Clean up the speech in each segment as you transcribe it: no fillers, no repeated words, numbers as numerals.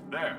There.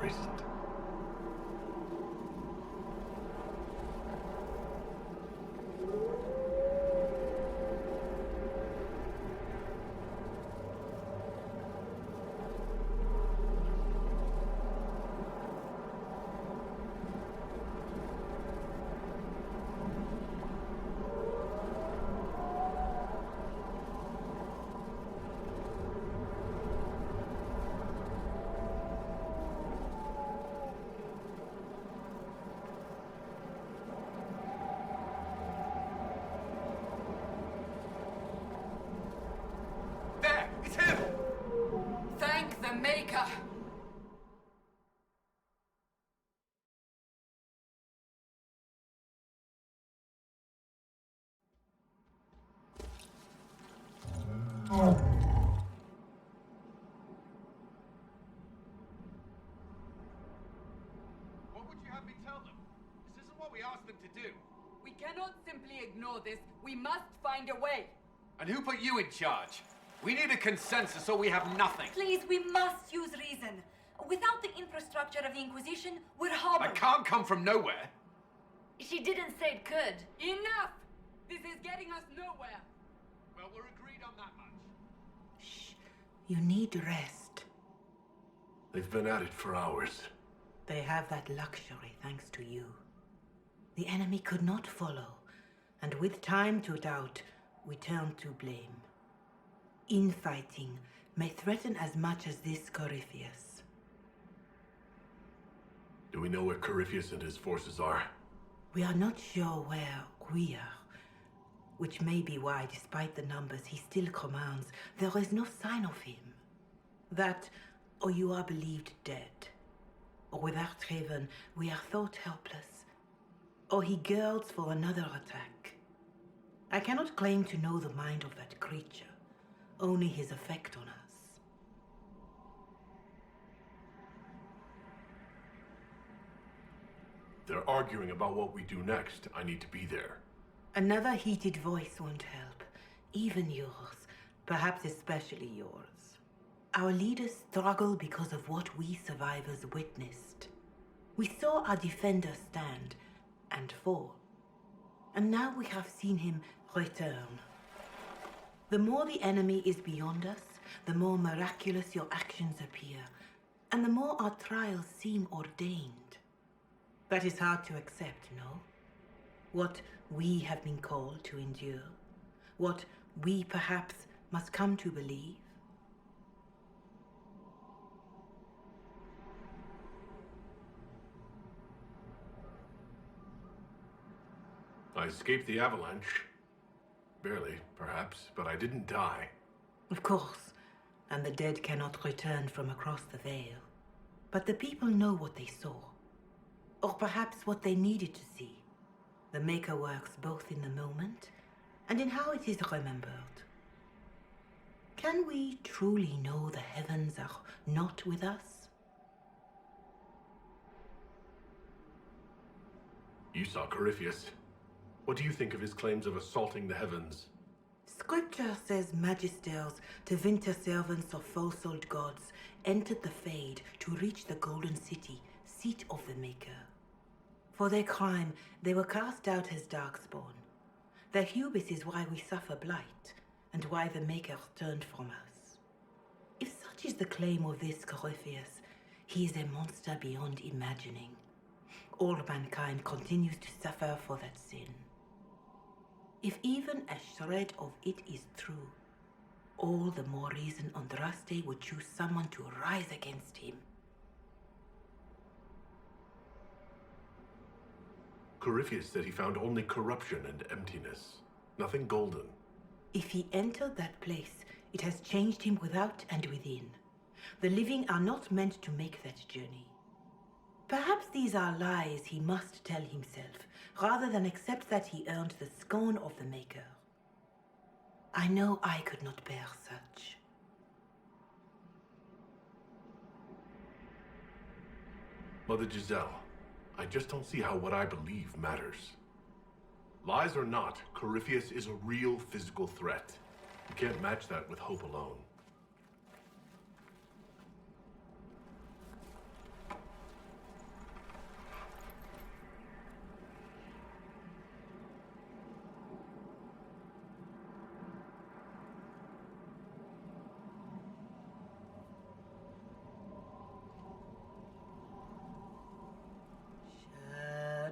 Recent. Maker! What would you have me tell them? This isn't what we asked them to do. We cannot simply ignore this. We must find a way. And who put you in charge? We need a consensus or we have nothing. Please, we must use reason. Without the infrastructure of the Inquisition, we're hobbled. I can't come from nowhere. She didn't say it could. Enough! This is getting us nowhere. Well, we're agreed on that much. Shh. You need rest. They've been at it for hours. They have that luxury thanks to you. The enemy could not follow, and with time to doubt, we turn to blame. Infighting may threaten as much as this Corypheus. Do we know where Corypheus and his forces are? We are not sure where we are, which may be why, despite the numbers he still commands, there is no sign of him. That, or you are believed dead, or without Raven, we are thought helpless. or he girds for another attack. I cannot claim to know the mind of that creature, only his effect on us. They're arguing about what we do next. I need to be there. Another heated voice won't help, even yours, perhaps especially yours. Our leaders struggle because of what we survivors witnessed. We saw our defender stand and fall, and now we have seen him return. The more the enemy is beyond us, the more miraculous your actions appear, and the more our trials seem ordained. That is hard to accept, no? What we have been called to endure, what we perhaps must come to believe. I escaped the avalanche. Barely, perhaps, but I didn't die. Of course, and the dead cannot return from across the veil. But the people know what they saw, or perhaps what they needed to see. The Maker works both in the moment and in how it is remembered. Can we truly know the heavens are not with us? You saw Corypheus. What do you think of his claims of assaulting the heavens? Scripture says magisters, to winter servants of false-old gods, entered the Fade to reach the Golden City, seat of the Maker. For their crime, they were cast out as darkspawn. Their hubris is why we suffer blight, and why the Maker turned from us. If such is the claim of this Corypheus, he is a monster beyond imagining. All mankind continues to suffer for that sin. If even a shred of it is true, all the more reason Andraste would choose someone to rise against him. Corypheus said he found only corruption and emptiness. Nothing golden. If he entered that place, it has changed him without and within. The living are not meant to make that journey. Perhaps these are lies he must tell himself, rather than accept that he earned the scorn of the Maker. I know I could not bear such. Mother Giselle, I just don't see how what I believe matters. Lies or not, Corypheus is a real physical threat. You can't match that with hope alone.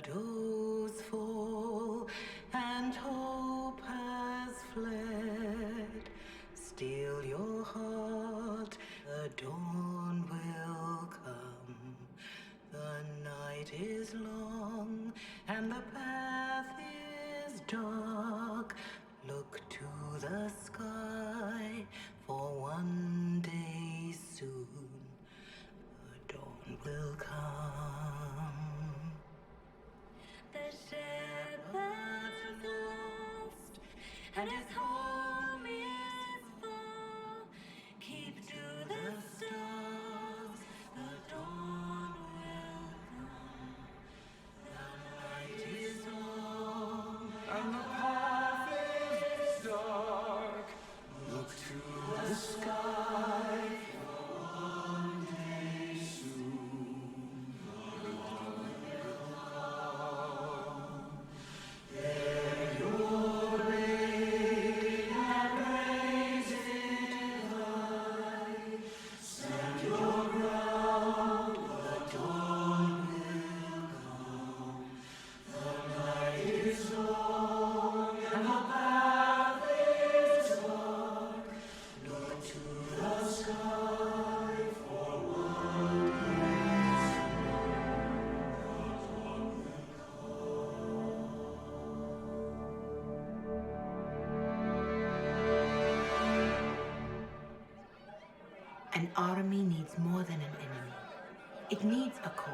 Shadows fall and hope has fled. Still your heart, the dawn will come. The night is long and the path is dark. Look to the sky, for one day soon the dawn will come. The shepherd's lost, and his home is far. Keep to the stars, the dawn will come. The night is long, And the path is dark. Look to the sky. An army needs more than an enemy. It needs a cause.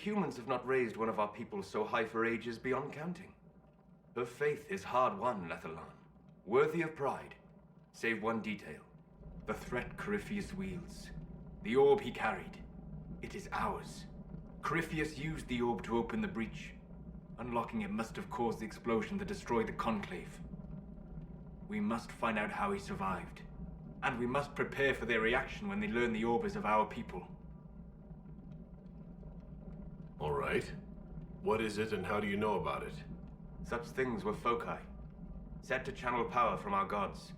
humans have not raised one of our people so high for ages beyond counting. Her faith is hard-won, Lethalan. Worthy of pride. Save one detail. The threat Corypheus wields. The orb he carried. It is ours. Corypheus used the orb to open the breach. Unlocking it must have caused the explosion that destroyed the Conclave. We must find out how he survived. And we must prepare for their reaction when they learn the orb is of our people. All right. What is it and how do you know about it? Such things were foci, set to channel power from our gods.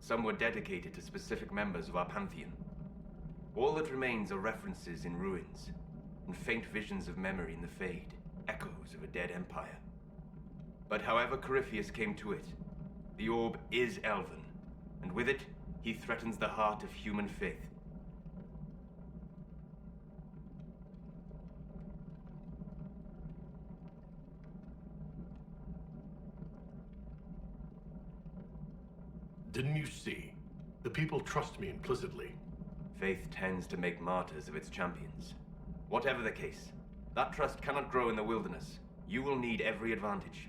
Some were dedicated to specific members of our pantheon. All that remains are references in ruins, and faint visions of memory in the Fade, echoes of a dead empire. But however Corypheus came to it, the orb is Elven, and with it, he threatens the heart of human faith. Didn't you see? The people trust me implicitly. Faith tends to make martyrs of its champions. Whatever the case, that trust cannot grow in the wilderness. You will need every advantage.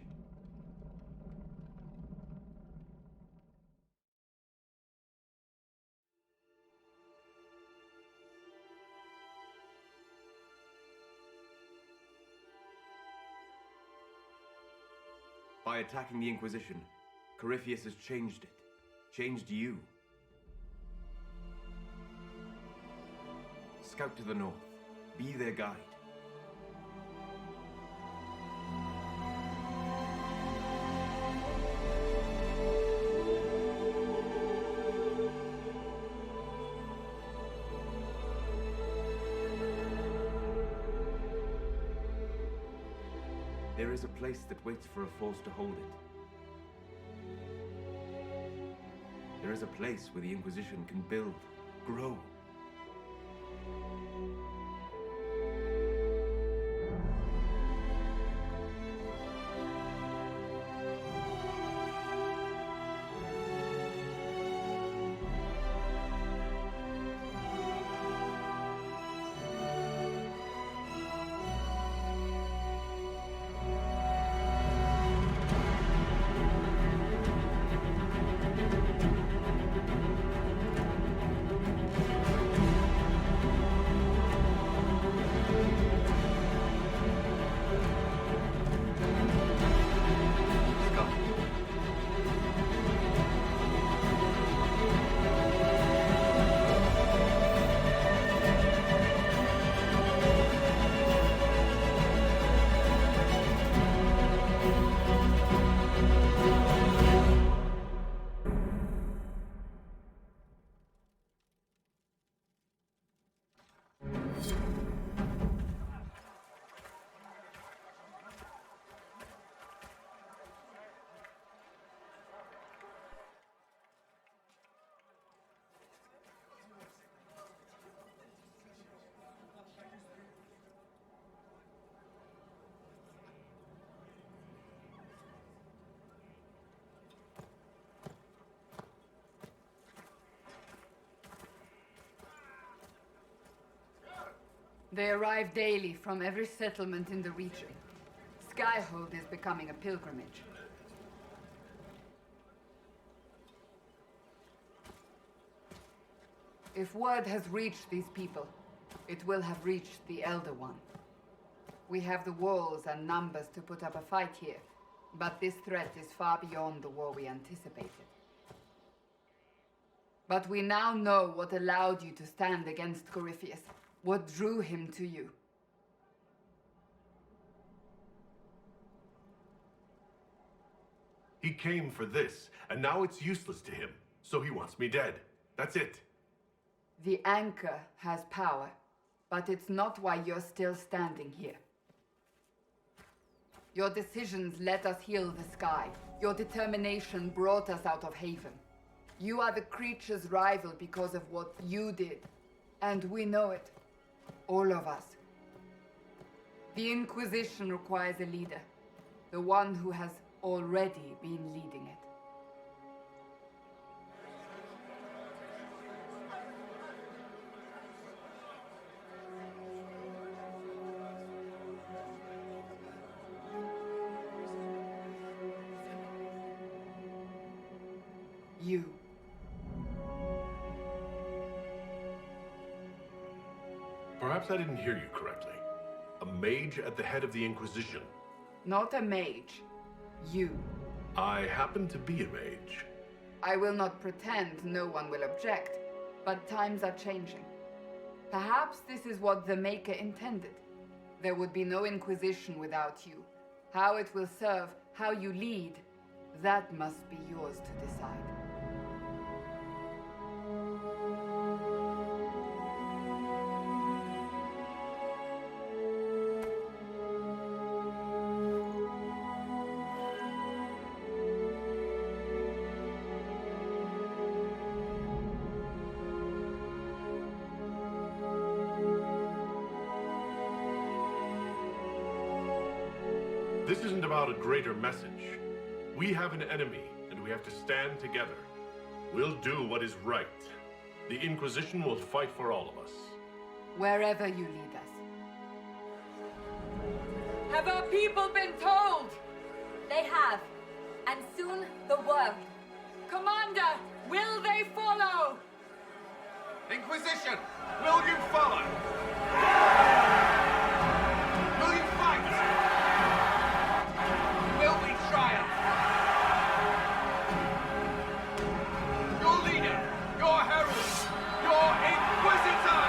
By attacking the Inquisition, Corypheus has changed it. Changed you. Scout to the north. Be their guide. There is a place that waits for a force to hold it. There is a place where the Inquisition can build, grow. They arrive daily from every settlement in the region. Skyhold is becoming a pilgrimage. If word has reached these people, it will have reached the Elder One. We have the walls and numbers to put up a fight here, but this threat is far beyond the war we anticipated. But we now know what allowed you to stand against Corypheus. What drew him to you? He came for this, and now it's useless to him, so he wants me dead. That's it. The anchor has power, but it's not why you're still standing here. Your decisions let us heal the sky. Your determination brought us out of Haven. You are the creature's rival because of what you did, and we know it. All of us. The Inquisition requires a leader. The one who has already been leading it. You. Perhaps I didn't hear you correctly. A mage at the head of the Inquisition. Not a mage. You. I happen to be a mage. I will not pretend no one will object, but times are changing. Perhaps this is what the Maker intended. There would be no Inquisition without you. How it will serve, how you lead, that must be yours to decide. This isn't about a greater message. We have an enemy, and we have to stand together. We'll do what is right. The Inquisition will fight for all of us. Wherever you lead us. Have our people been told? They have. And soon, the world. Commander, will they follow? Inquisition, will you follow? Will you fight? Will we triumph? Your leader, your herald, your Inquisitor!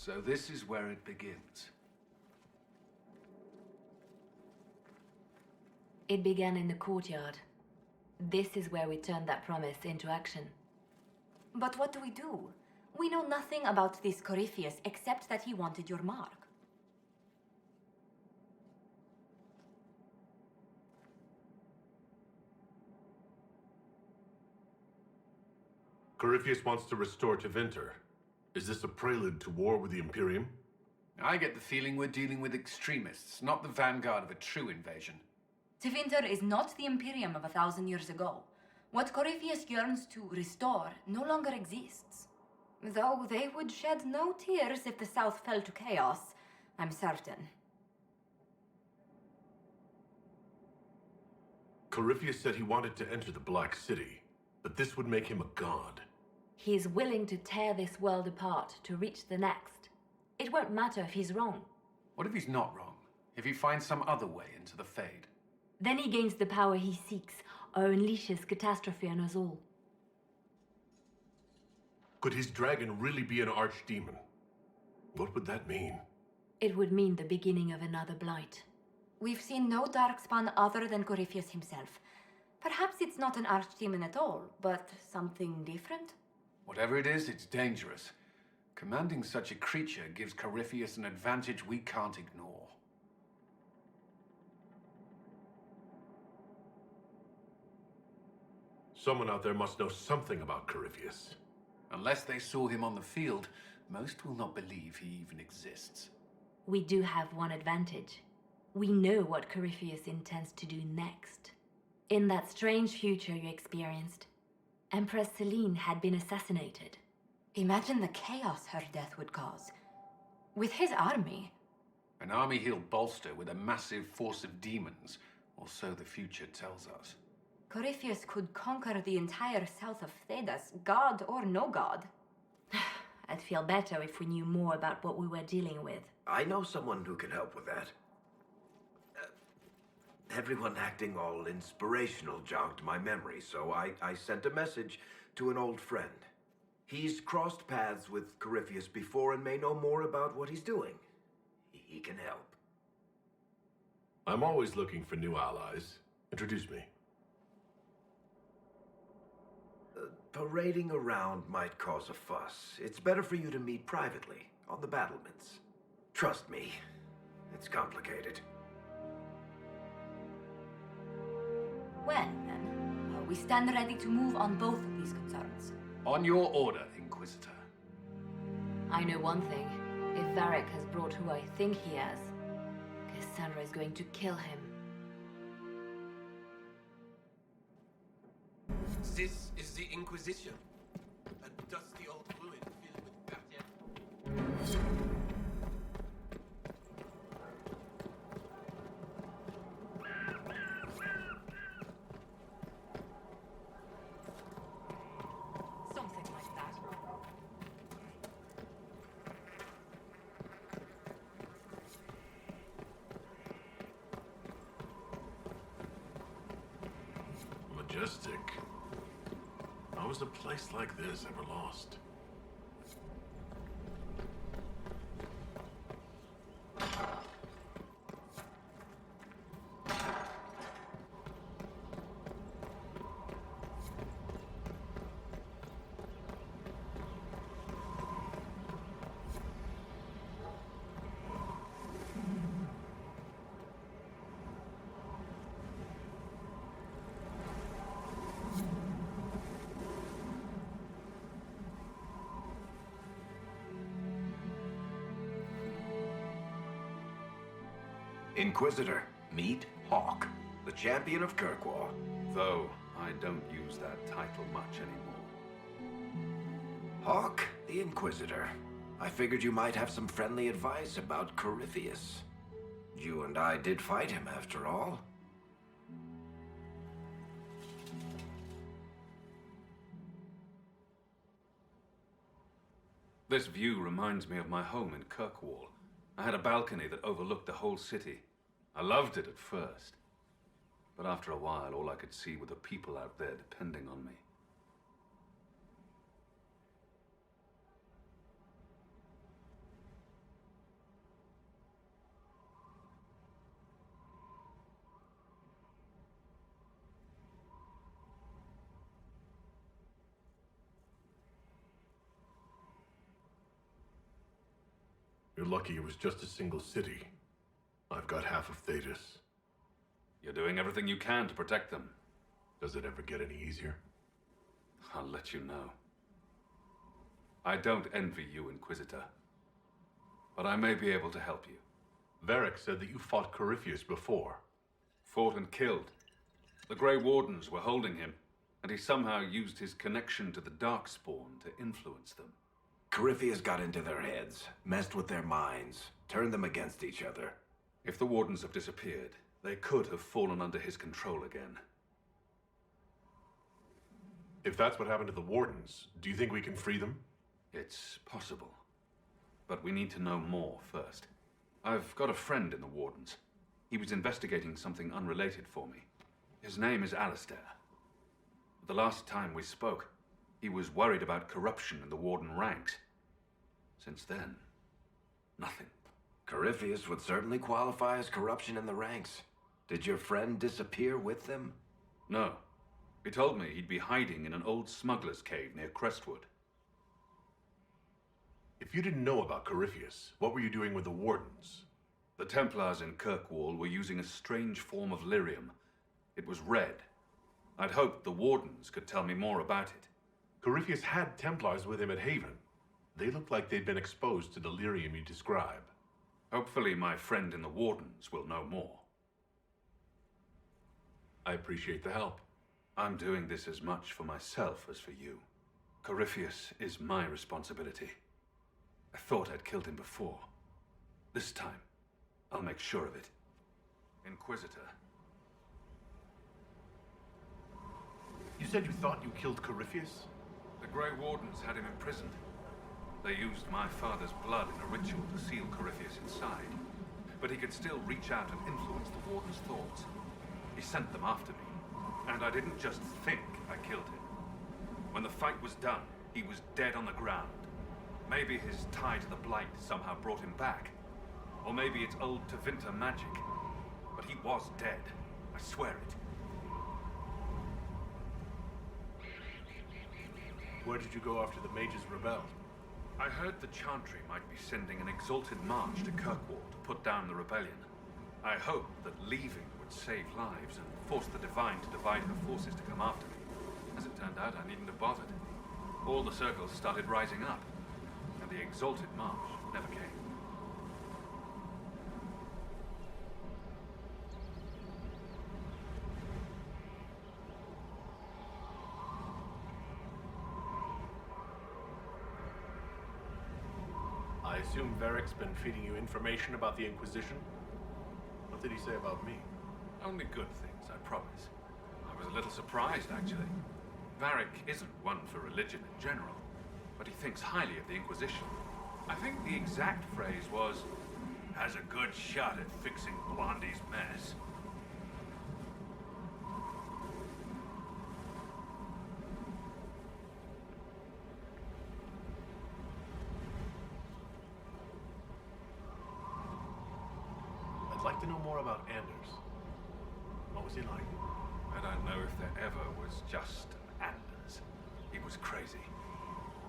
So this is where it begins. It began in the courtyard. This is where we turned that promise into action. But what do we do? We know nothing about this Corypheus except that he wanted your mark. Corypheus wants to restore Tevinter. Is this a prelude to war with the Imperium? I get the feeling we're dealing with extremists, not the vanguard of a true invasion. Tevinter is not the Imperium of 1,000 years ago. What Corypheus yearns to restore no longer exists. Though they would shed no tears if the South fell to chaos, I'm certain. Corypheus said he wanted to enter the Black City, but this would make him a god. He is willing to tear this world apart to reach the next. It won't matter if he's wrong. What if he's not wrong? If he finds some other way into the Fade? Then he gains the power he seeks, or unleashes catastrophe on us all. Could his dragon really be an archdemon? What would that mean? It would mean the beginning of another blight. We've seen no darkspawn other than Corypheus himself. Perhaps it's not an archdemon at all, but something different? Whatever it is, it's dangerous. Commanding such a creature gives Corypheus an advantage we can't ignore. Someone out there must know something about Corypheus. Unless they saw him on the field, most will not believe he even exists. We do have one advantage. We know what Corypheus intends to do next. In that strange future you experienced, Empress Celine had been assassinated. Imagine the chaos her death would cause. With his army. An army he'll bolster with a massive force of demons, or so the future tells us. Corypheus could conquer the entire south of Thedas, god or no god. I'd feel better if we knew more about what we were dealing with. I know someone who can help with that. Everyone acting all inspirational jogged my memory, so I sent a message to an old friend. He's crossed paths with Corypheus before and may know more about what he's doing. He can help. I'm always looking for new allies. Introduce me. Parading around might cause a fuss. It's better for you to meet privately, on the battlements. Trust me, it's complicated. Well, then, we stand ready to move on both of these concerns. On your order, Inquisitor. I know one thing. If Varric has brought who I think he has, Cassandra is going to kill him. This is the Inquisition. A dusty old ruin filled with gardiens. Something like that. Majestic. How was a place like this ever lost? Inquisitor, meet Hawk, the champion of Kirkwall. Though I don't use that title much anymore. Hawk, the Inquisitor. I figured you might have some friendly advice about Corypheus. You and I did fight him, after all. This view reminds me of my home in Kirkwall. I had a balcony that overlooked the whole city. I loved it at first. But after a while, all I could see were the people out there depending on me. You're lucky it was just a single city. I've got half of Thetis. You're doing everything you can to protect them. Does it ever get any easier? I'll let you know. I don't envy you, Inquisitor. But I may be able to help you. Varric said that you fought Corypheus before. Fought and killed. The Grey Wardens were holding him, and he somehow used his connection to the Darkspawn to influence them. Corypheus got into their heads, messed with their minds, turned them against each other. If the Wardens have disappeared, they could have fallen under his control again. If that's what happened to the Wardens, do you think we can free them? It's possible. But we need to know more first. I've got a friend in the Wardens. He was investigating something unrelated for me. His name is Alistair. The last time we spoke, he was worried about corruption in the Warden ranks. Since then, nothing. Corypheus would certainly qualify as corruption in the ranks. Did your friend disappear with them? No. He told me he'd be hiding in an old smuggler's cave near Crestwood. If you didn't know about Corypheus, what were you doing with the Wardens? The Templars in Kirkwall were using a strange form of lyrium. It was red. I'd hoped the Wardens could tell me more about it. Corypheus had Templars with him at Haven. They looked like they'd been exposed to the lyrium you describe. Hopefully my friend in the Wardens will know more. I appreciate the help. I'm doing this as much for myself as for you. Corypheus is my responsibility. I thought I'd killed him before. This time, I'll make sure of it. Inquisitor. You said you thought you killed Corypheus? The Grey Wardens had him imprisoned. They used my father's blood in a ritual to seal Corypheus inside. But he could still reach out and influence the Warden's thoughts. He sent them after me. And I didn't just think I killed him. When the fight was done, he was dead on the ground. Maybe his tie to the Blight somehow brought him back. Or maybe it's old Tevinter magic. But he was dead. I swear it. Where did you go after the mages rebelled? I heard the Chantry might be sending an exalted march to Kirkwall to put down the rebellion. I hoped that leaving would save lives and force the Divine to divide her forces to come after me. As it turned out, I needn't have bothered. All the circles started rising up, and the exalted march never came. I assume Varric's been feeding you information about the Inquisition? What did he say about me? Only good things, I promise. I was a little surprised, actually. Varric isn't one for religion in general, but he thinks highly of the Inquisition. I think the exact phrase was, "has a good shot at fixing Blondie's mess." I'd like to know more about Anders. What was he like? I don't know if there ever was just an Anders. He was crazy.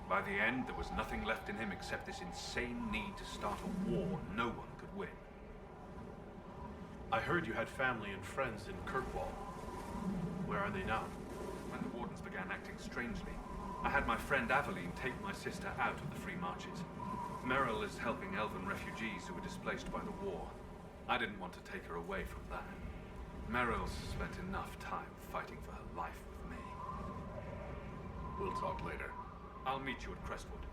By the end, there was nothing left in him except this insane need to start a war no one could win. I heard you had family and friends in Kirkwall. Where are they now? When the Wardens began acting strangely, I had my friend Aveline take my sister out of the Free Marches. Merrill is helping elven refugees who were displaced by the war. I didn't want to take her away from that. Merrill's spent enough time fighting for her life with me. We'll talk later. I'll meet you at Crestwood.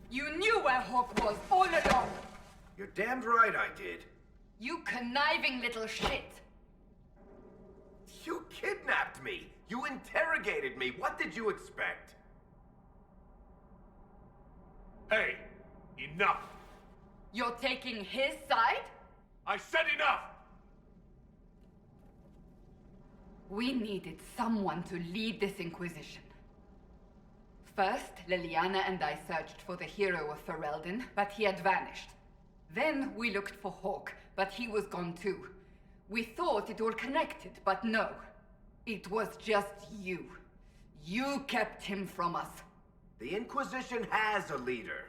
You knew where Hawk was all along! You're damned right I did. You conniving little shit! You kidnapped me! You interrogated me! What did you expect? Hey! Enough! You're taking his side? I said enough! We needed someone to lead this Inquisition. First, Liliana and I searched for the hero of Ferelden, but he had vanished. Then we looked for Hawk, but he was gone too. We thought it all connected, but no. It was just you. You kept him from us. The Inquisition has a leader.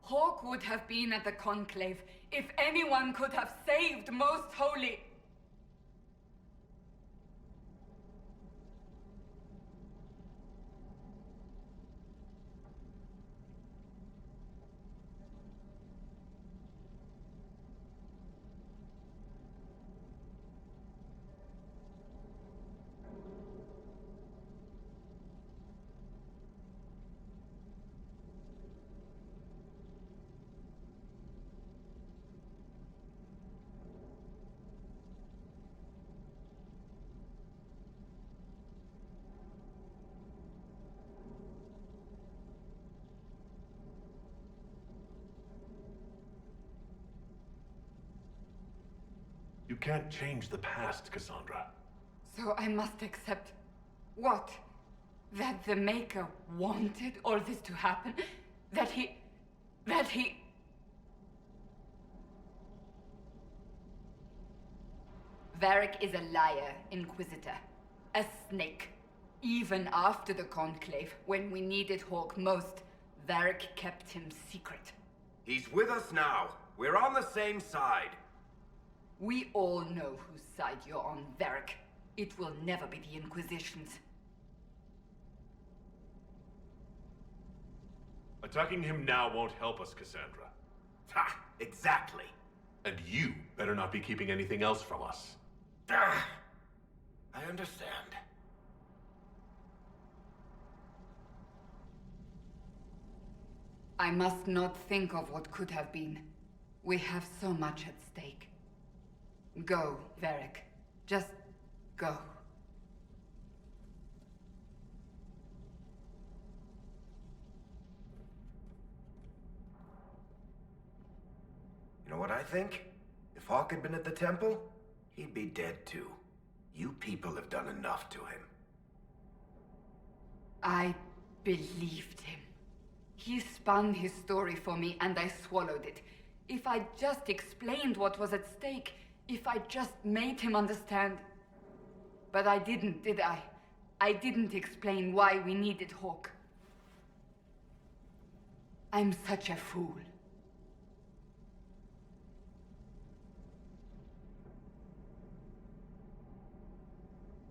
Hawk would have been at the Conclave if anyone could have saved Most Holy. You can't change the past, Cassandra. So I must accept what? That the Maker wanted all this to happen? That he... Varric is a liar, Inquisitor. A snake. Even after the Conclave, when we needed Hawk most, Varric kept him secret. He's with us now. We're on the same side. We all know whose side you're on, Varric. It will never be the Inquisition's. Attacking him now won't help us, Cassandra. Ha! Exactly. And you better not be keeping anything else from us. Ah, I understand. I must not think of what could have been. We have so much at stake. Go, Varric. Just go. You know what I think? If Hawk had been at the temple, he'd be dead too. You people have done enough to him. I believed him. He spun his story for me and I swallowed it. If I just explained what was at stake, if I just made him understand. But I didn't, did I? I didn't explain why we needed Hawk. I'm such a fool.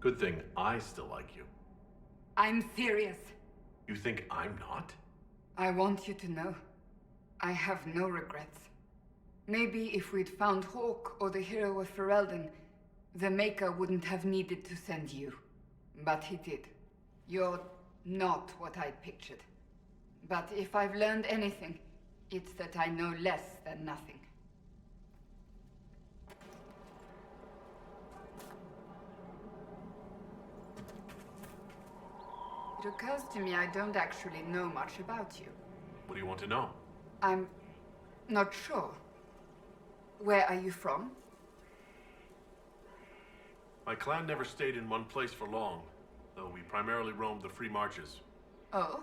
Good thing I still like you. I'm serious. You think I'm not? I want you to know. I have no regrets. Maybe if we'd found Hawk or the hero of Ferelden, the Maker wouldn't have needed to send you. But he did. You're not what I pictured. But if I've learned anything, it's that I know less than nothing. It occurs to me I don't actually know much about you. What do you want to know? I'm not sure. Where are you from? My clan never stayed in one place for long, though we primarily roamed the free marches. Oh?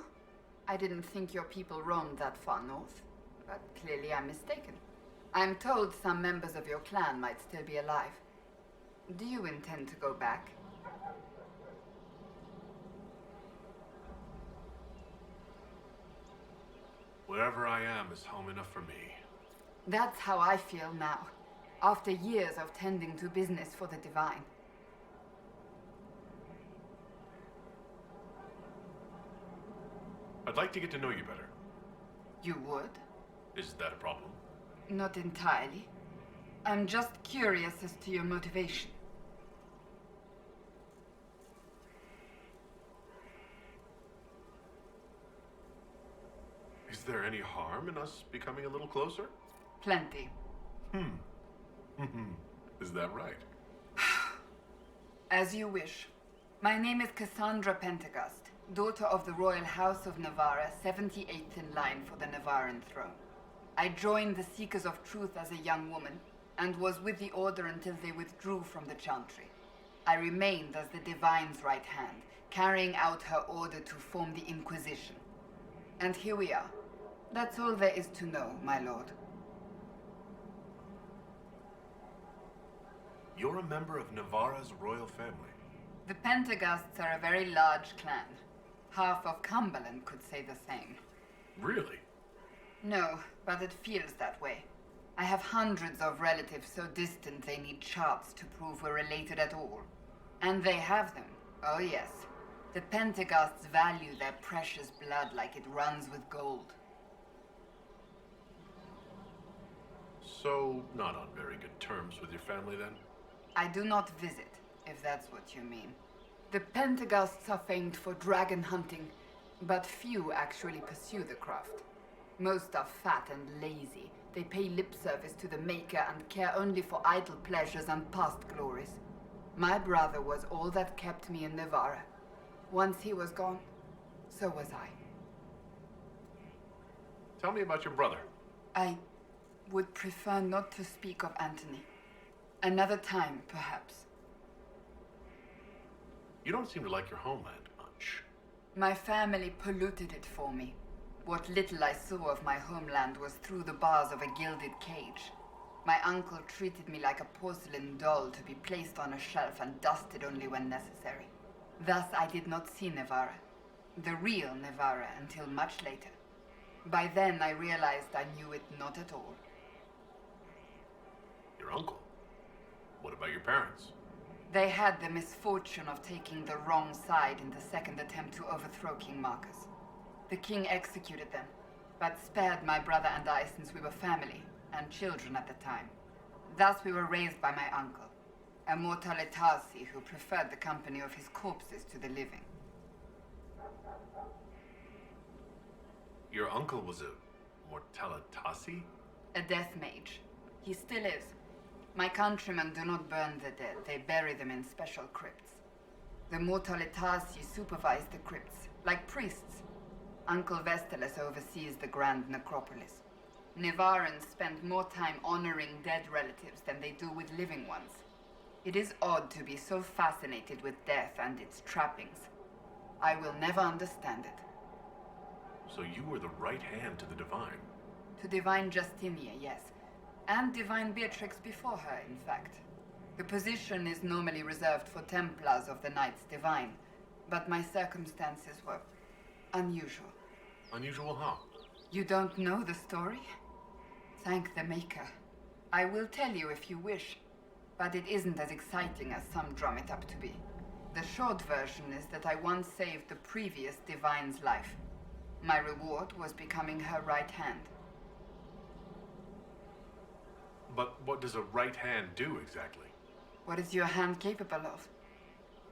I didn't think your people roamed that far north. But clearly I'm mistaken. I'm told some members of your clan might still be alive. Do you intend to go back? Wherever I am is home enough for me. That's how I feel now, after years of tending to business for the Divine. I'd like to get to know you better. You would? Is that a problem? Not entirely. I'm just curious as to your motivation. Is there any harm in us becoming a little closer? Plenty. Is that right? As you wish. My name is Cassandra Pentagast, daughter of the Royal House of Navarra, 78th in line for the Navarran throne. I joined the Seekers of Truth as a young woman, and was with the Order until they withdrew from the Chantry. I remained as the Divine's right hand, carrying out her order to form the Inquisition. And here we are. That's all there is to know, my lord. You're a member of Navarra's royal family. The Pentagasts are a very large clan. Half of Cumberland could say the same. Really? No, but it feels that way. I have hundreds of relatives so distant they need charts to prove we're related at all. And they have them. Oh yes. The Pentagasts value their precious blood like it runs with gold. So, not on very good terms with your family then? I do not visit, if that's what you mean. The Pentagasts are famed for dragon hunting, but few actually pursue the craft. Most are fat and lazy. They pay lip service to the Maker and care only for idle pleasures and past glories. My brother was all that kept me in Navarra. Once he was gone, so was I. Tell me about your brother. I would prefer not to speak of Anthony. Another time, perhaps. You don't seem to like your homeland much. My family polluted it for me. What little I saw of my homeland was through the bars of a gilded cage. My uncle treated me like a porcelain doll to be placed on a shelf and dusted only when necessary. Thus I did not see Nevarra, the real Nevarra, until much later. By then I realized I knew it not at all. Your uncle? What about your parents? They had the misfortune of taking the wrong side in the second attempt to overthrow King Marcus. The king executed them, but spared my brother and I since we were family, and children at the time. Thus we were raised by my uncle, a Mortalitasi who preferred the company of his corpses to the living. Your uncle was a Mortalitasi? A death mage. He still is. My countrymen do not burn the dead, they bury them in special crypts. The Mortalitasi supervise the crypts, like priests. Uncle Vestalis oversees the grand necropolis. Nevarrans spend more time honoring dead relatives than they do with living ones. It is odd to be so fascinated with death and its trappings. I will never understand it. So you were the right hand to the Divine? To Divine Justinia, yes. And Divine Beatrix before her, in fact. The position is normally reserved for Templars of the Knights Divine, but my circumstances were unusual. Unusual how? You don't know the story? Thank the Maker. I will tell you if you wish, but it isn't as exciting as some drum it up to be. The short version is that I once saved the previous Divine's life. My reward was becoming her right hand. But what does a right hand do exactly? What is your hand capable of?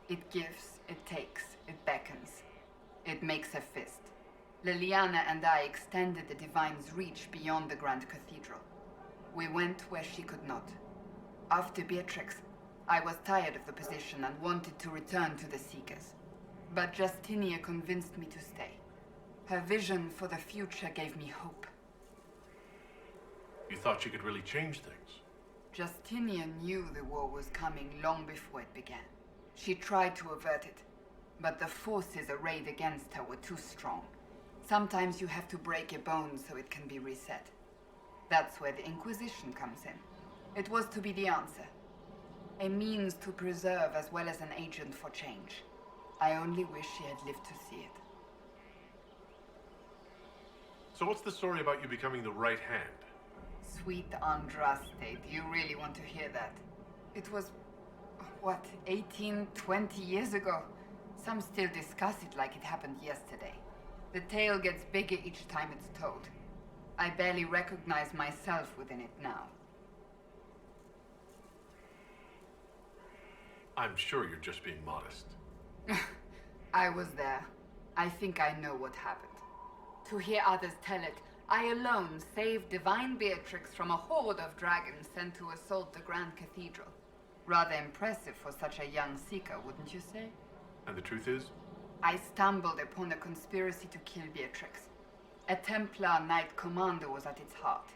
It gives, it takes, it beckons. It makes a fist. Liliana and I extended the Divine's reach beyond the Grand Cathedral. We went where she could not. After Beatrix, I was tired of the position and wanted to return to the Seekers. But Justinia convinced me to stay. Her vision for the future gave me hope. You thought you could really change things? Justinia knew the war was coming long before it began. She tried to avert it, but the forces arrayed against her were too strong. Sometimes you have to break a bone so it can be reset. That's where the Inquisition comes in. It was to be the answer. A means to preserve as well as an agent for change. I only wish she had lived to see it. So what's the story about you becoming the right hand? Sweet Andraste, do you really want to hear that? It was, what, 18, 20 years ago? Some still discuss it like it happened yesterday. The tale gets bigger each time it's told. I barely recognize myself within it now. I'm sure you're just being modest. I was there. I think I know what happened. To hear others tell it, I alone saved Divine Beatrix from a horde of dragons sent to assault the Grand Cathedral. Rather impressive for such a young seeker, wouldn't you say? And the truth is? I stumbled upon a conspiracy to kill Beatrix. A Templar Knight Commander was at its heart,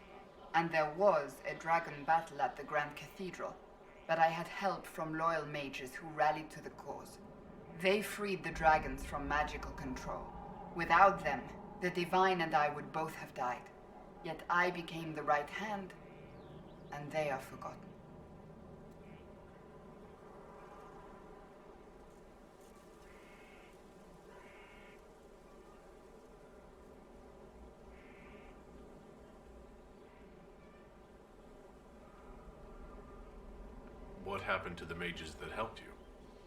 and there was a dragon battle at the Grand Cathedral, but I had help from loyal mages who rallied to the cause. They freed the dragons from magical control. Without them, the Divine and I would both have died. Yet I became the right hand, and they are forgotten. What happened to the mages that helped you?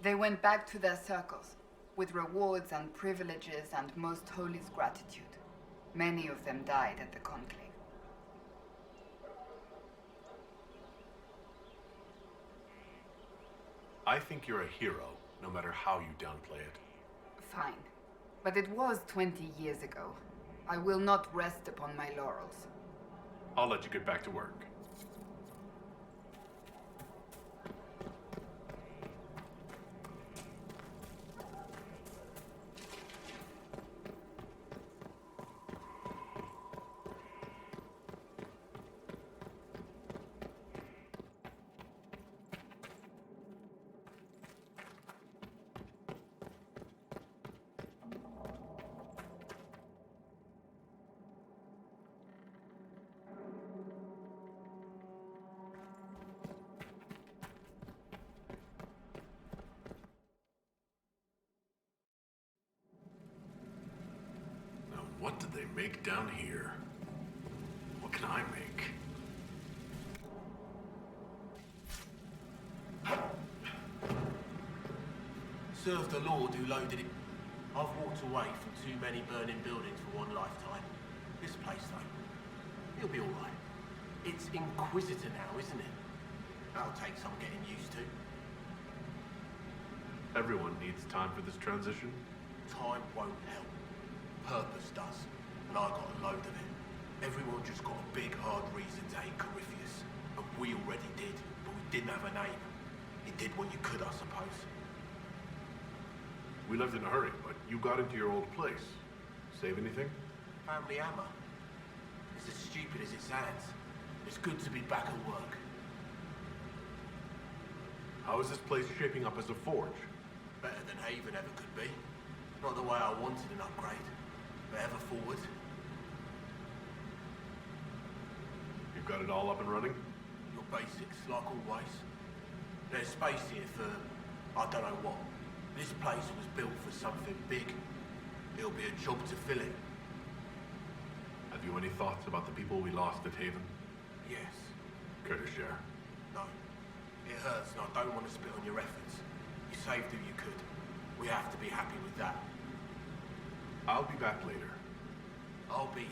They went back to their circles, with rewards and privileges and Most Holy's gratitude. Many of them died at the conclave. I think you're a hero, no matter how you downplay it. Fine. But it was 20 years ago. I will not rest upon my laurels. I'll let you get back to work. What did they make down here? What can I make? Served the Lord who loaded it. I've walked away from too many burning buildings for one lifetime. This place, though, it'll be all right. It's Inquisitor now, isn't it? That'll take some getting used to. Everyone needs time for this transition. Time won't help. Purpose does. And I got a load of it. Everyone just got a big, hard reason to hate Corypheus. And we already did, but we didn't have a name. You did what you could, I suppose. We left in a hurry, but you got into your old place. Save anything? Family hammer. It's as stupid as it sounds. It's good to be back at work. How is this place shaping up as a forge? Better than Haven ever could be. Not the way I wanted an upgrade, but ever forward. You've got it all up and running? Your basics, like always. There's space here for, I don't know what. This place was built for something big. It'll be a job to fill it. Have you any thoughts about the people we lost at Haven? Yes. Care to share? No. It hurts and I don't want to spit on your efforts. You saved who you could. We have to be happy with that. I'll be back later. I'll be here.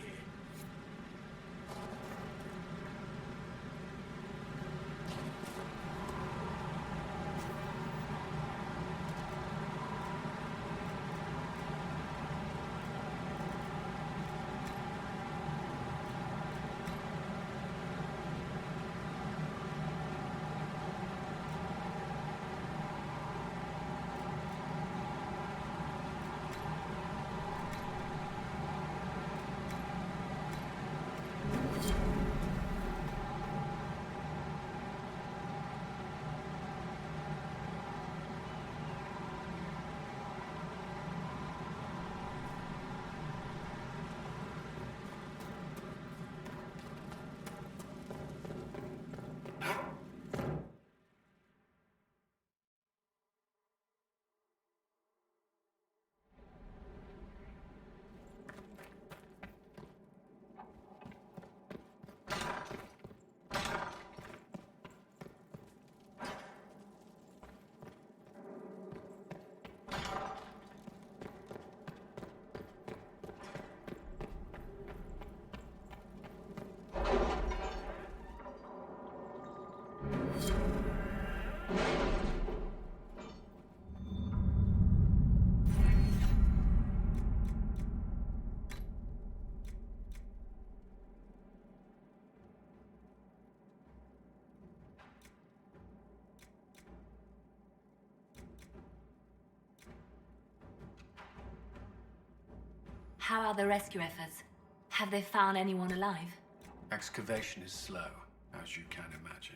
How are the rescue efforts? Have they found anyone alive? Excavation is slow, as you can imagine.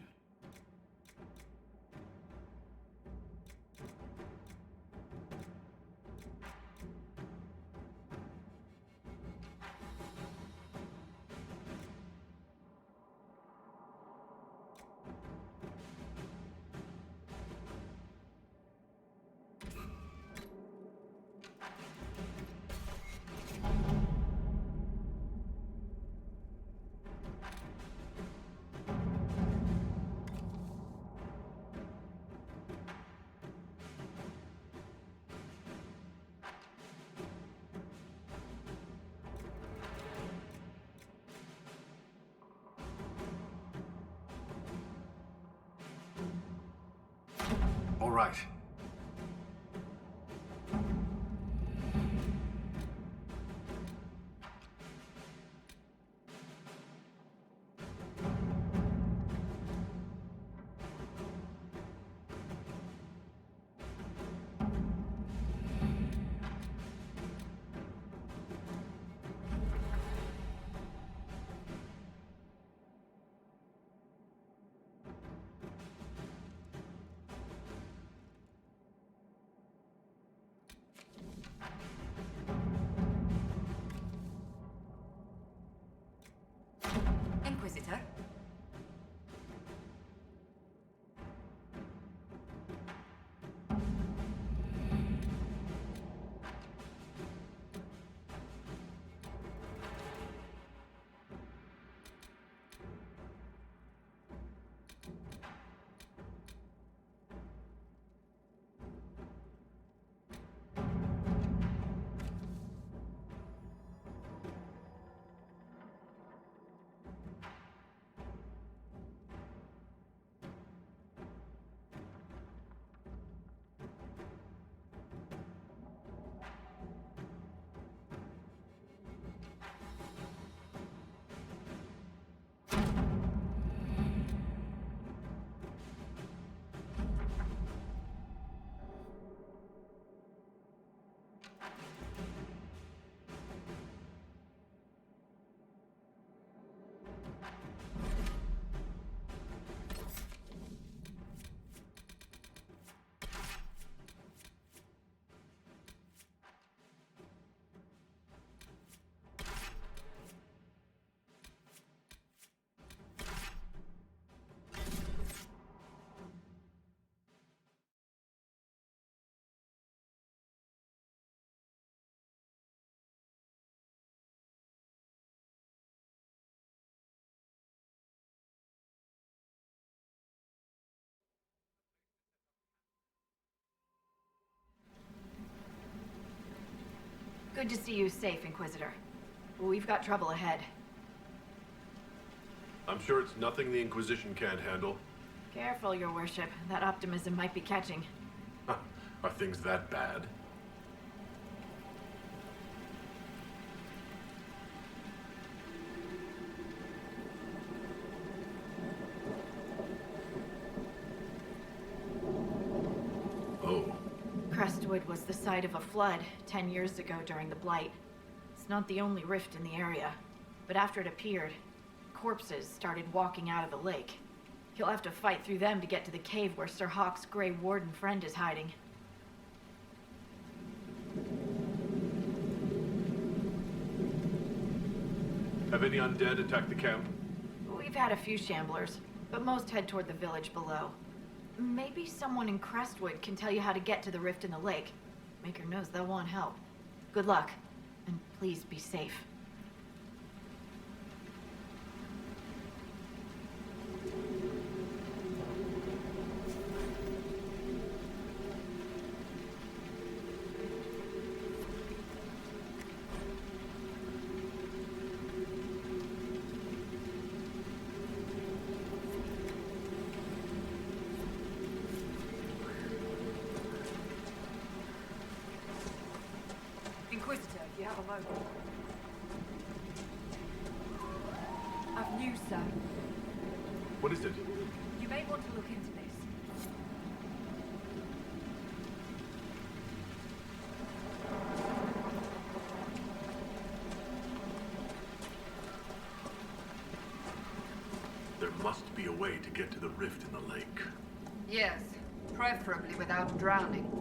All right. Good to see you safe, Inquisitor. We've got trouble ahead. I'm sure it's nothing the Inquisition can't handle. Careful, Your Worship. That optimism might be catching. Are things that bad? Oh. Crestwood was the site of a flood 10 years ago during the Blight. It's not the only rift in the area, but after it appeared, corpses started walking out of the lake. You'll have to fight through them to get to the cave where Sir Hawke's Grey Warden friend is hiding. Have any undead attacked the camp? We've had a few shamblers, but most head toward the village below. Maybe someone in Crestwood can tell you how to get to the rift in the lake. Maker knows they'll want help. Good luck, and please be safe. Inquisitor, if you have a moment. I've news, sir. What is it? You may want to look into this. There must be a way to get to the rift in the lake. Yes, preferably without drowning.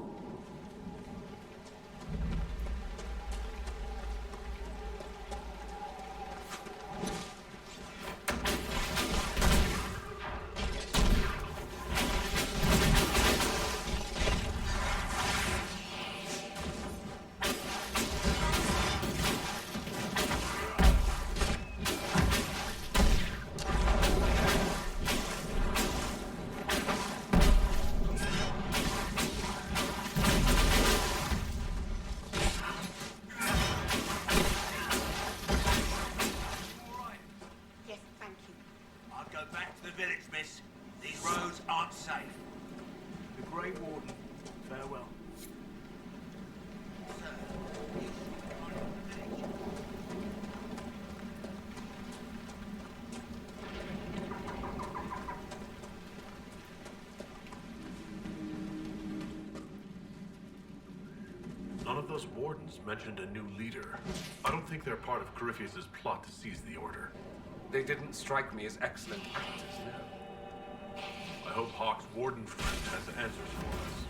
None of those wardens mentioned a new leader. I don't think they're part of Corypheus's plot to seize the Order. They didn't strike me as excellent actors, no. I hope Hawke's warden friend has answers for us.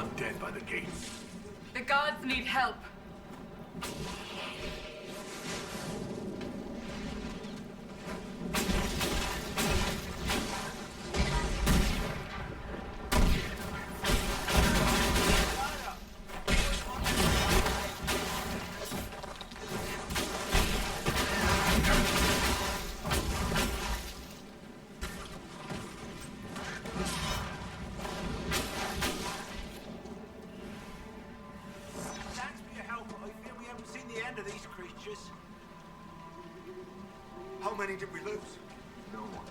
undead by the gates. The gods need help. Thanks for your help, but I fear we haven't seen the end of these creatures. How many did we lose? No one.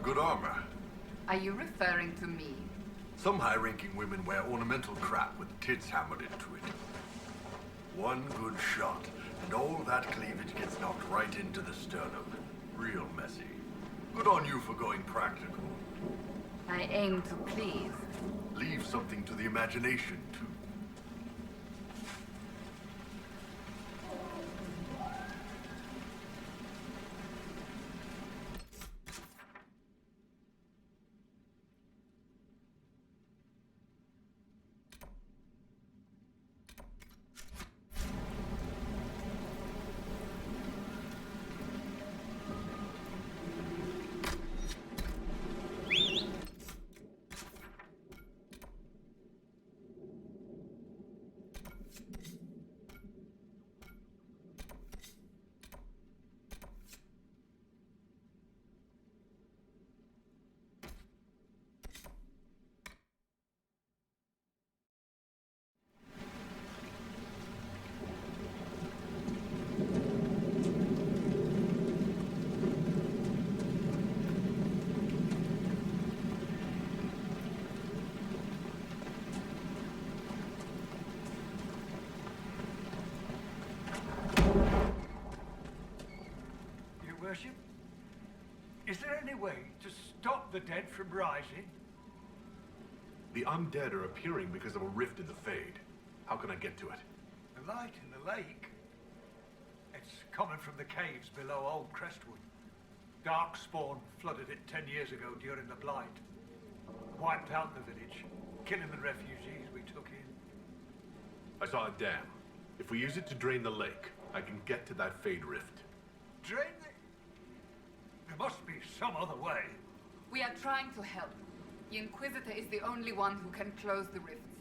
good armor. Are you referring to me? Some high-ranking women wear ornamental crap with tits hammered into it. One good shot, and all that cleavage gets knocked right into the sternum. Real messy. Good on you for going practical. I aim to please. Leave something to the imagination, too. Worship? Is there any way to stop the dead from rising? The undead are appearing because of a rift in the Fade. How can I get to it? The light in the lake? It's coming from the caves below Old Crestwood. Darkspawn flooded it 10 years ago during the Blight. Wiped out the village, killing the refugees we took in. I saw a dam. If we use it to drain the lake, I can get to that Fade rift. Drain the... There must be some other way. We are trying to help. The Inquisitor is the only one who can close the rifts.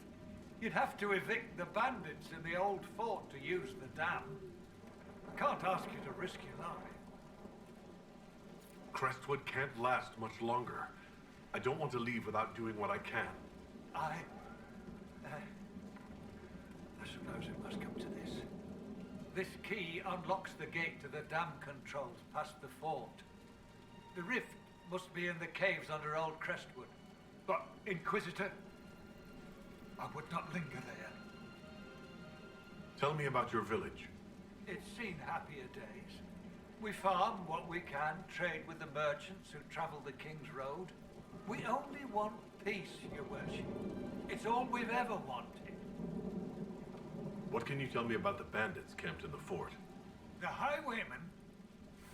You'd have to evict the bandits in the old fort to use the dam. I can't ask you to risk your life. Crestwood can't last much longer. I don't want to leave without doing what I can. I suppose it must come to this. This key unlocks the gate to the dam controls past the fort. The rift must be in the caves under Old Crestwood. But, Inquisitor, I would not linger there. Tell me about your village. It's seen happier days. We farm what we can, trade with the merchants who travel the King's Road. We only want peace, Your Worship. It's all we've ever wanted. What can you tell me about the bandits camped in the fort? The highwaymen,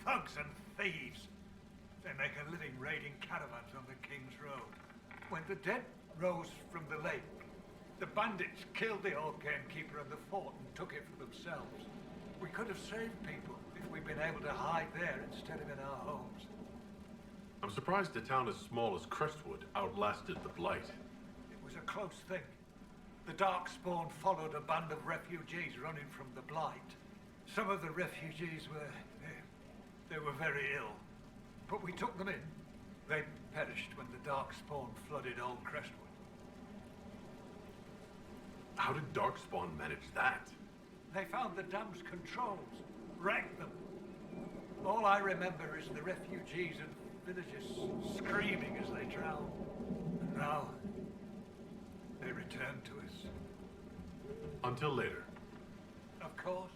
thugs and thieves. They make a living raiding caravans on the King's Road. When the dead rose from the lake, the bandits killed the old gamekeeper and the fort and took it for themselves. We could have saved people if we'd been able to hide there instead of in our homes. I'm surprised a town as small as Crestwood outlasted the Blight. It was a close thing. The Darkspawn followed a band of refugees running from the Blight. Some of the refugees were... they were very ill. But we took them in. They perished when the Darkspawn flooded Old Crestwood. How did Darkspawn manage that? They found the dam's controls, wrecked them. All I remember is the refugees and villagers screaming as they drowned. And now, they return to us. Until later. Of course.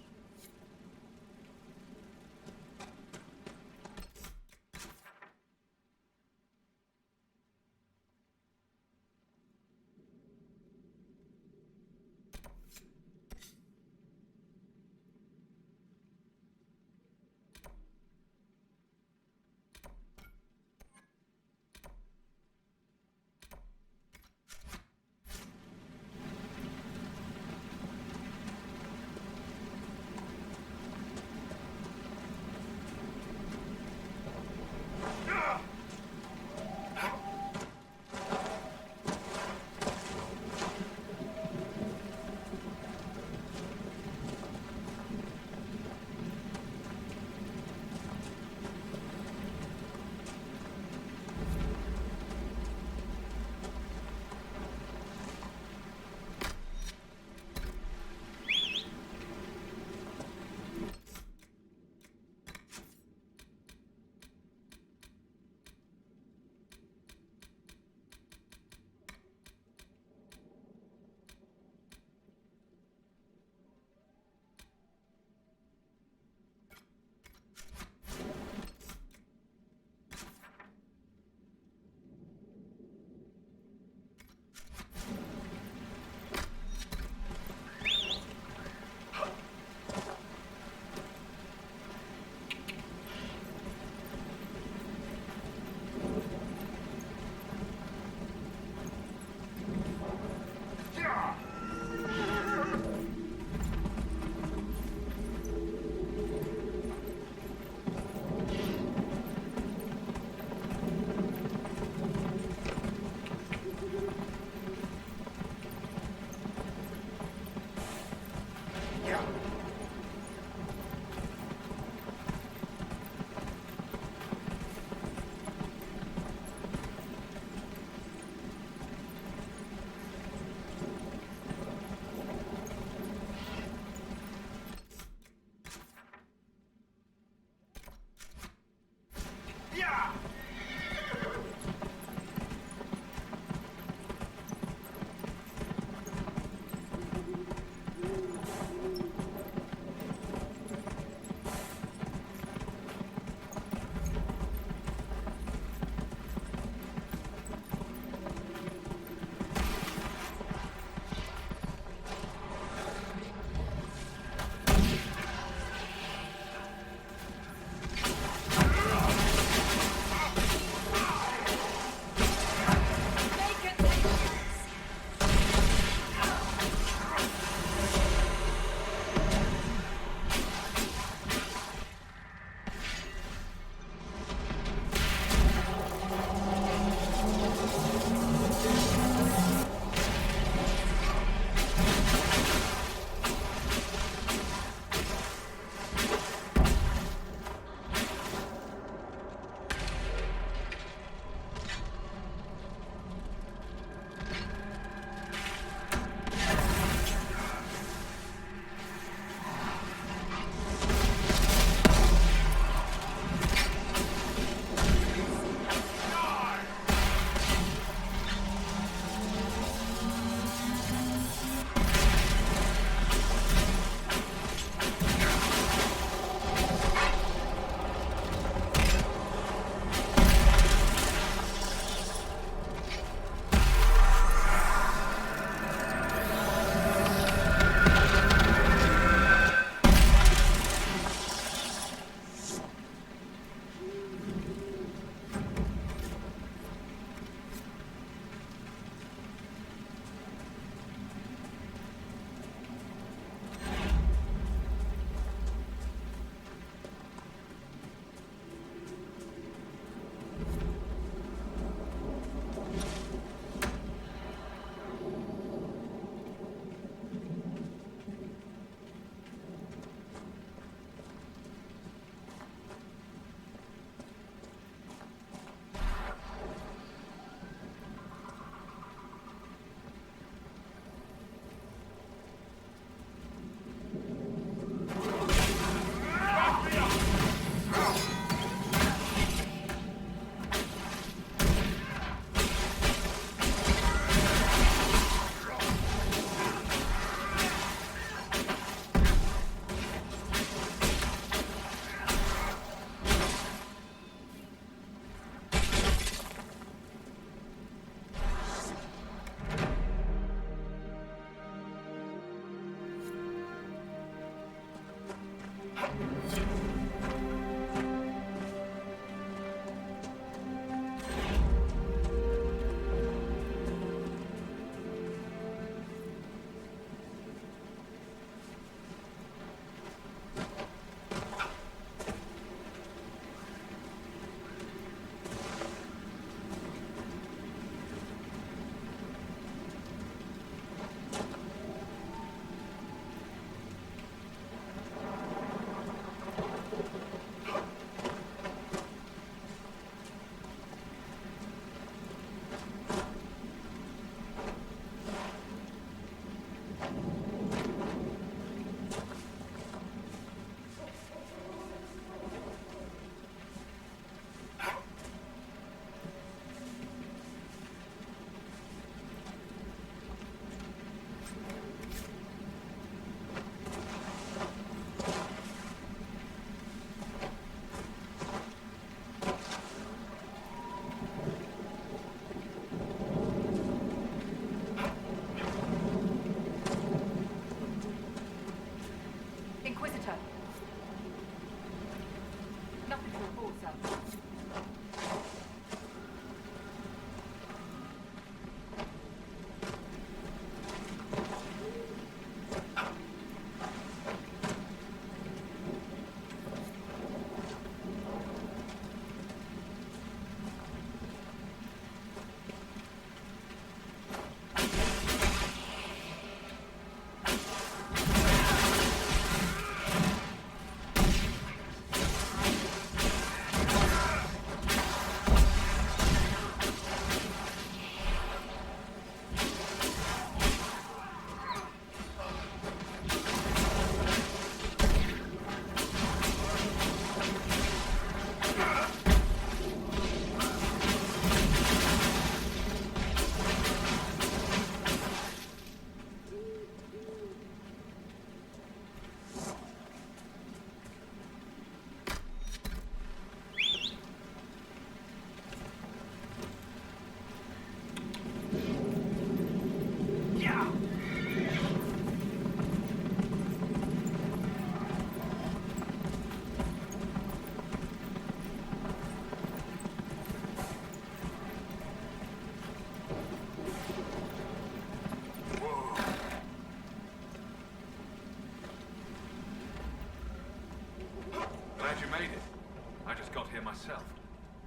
here myself.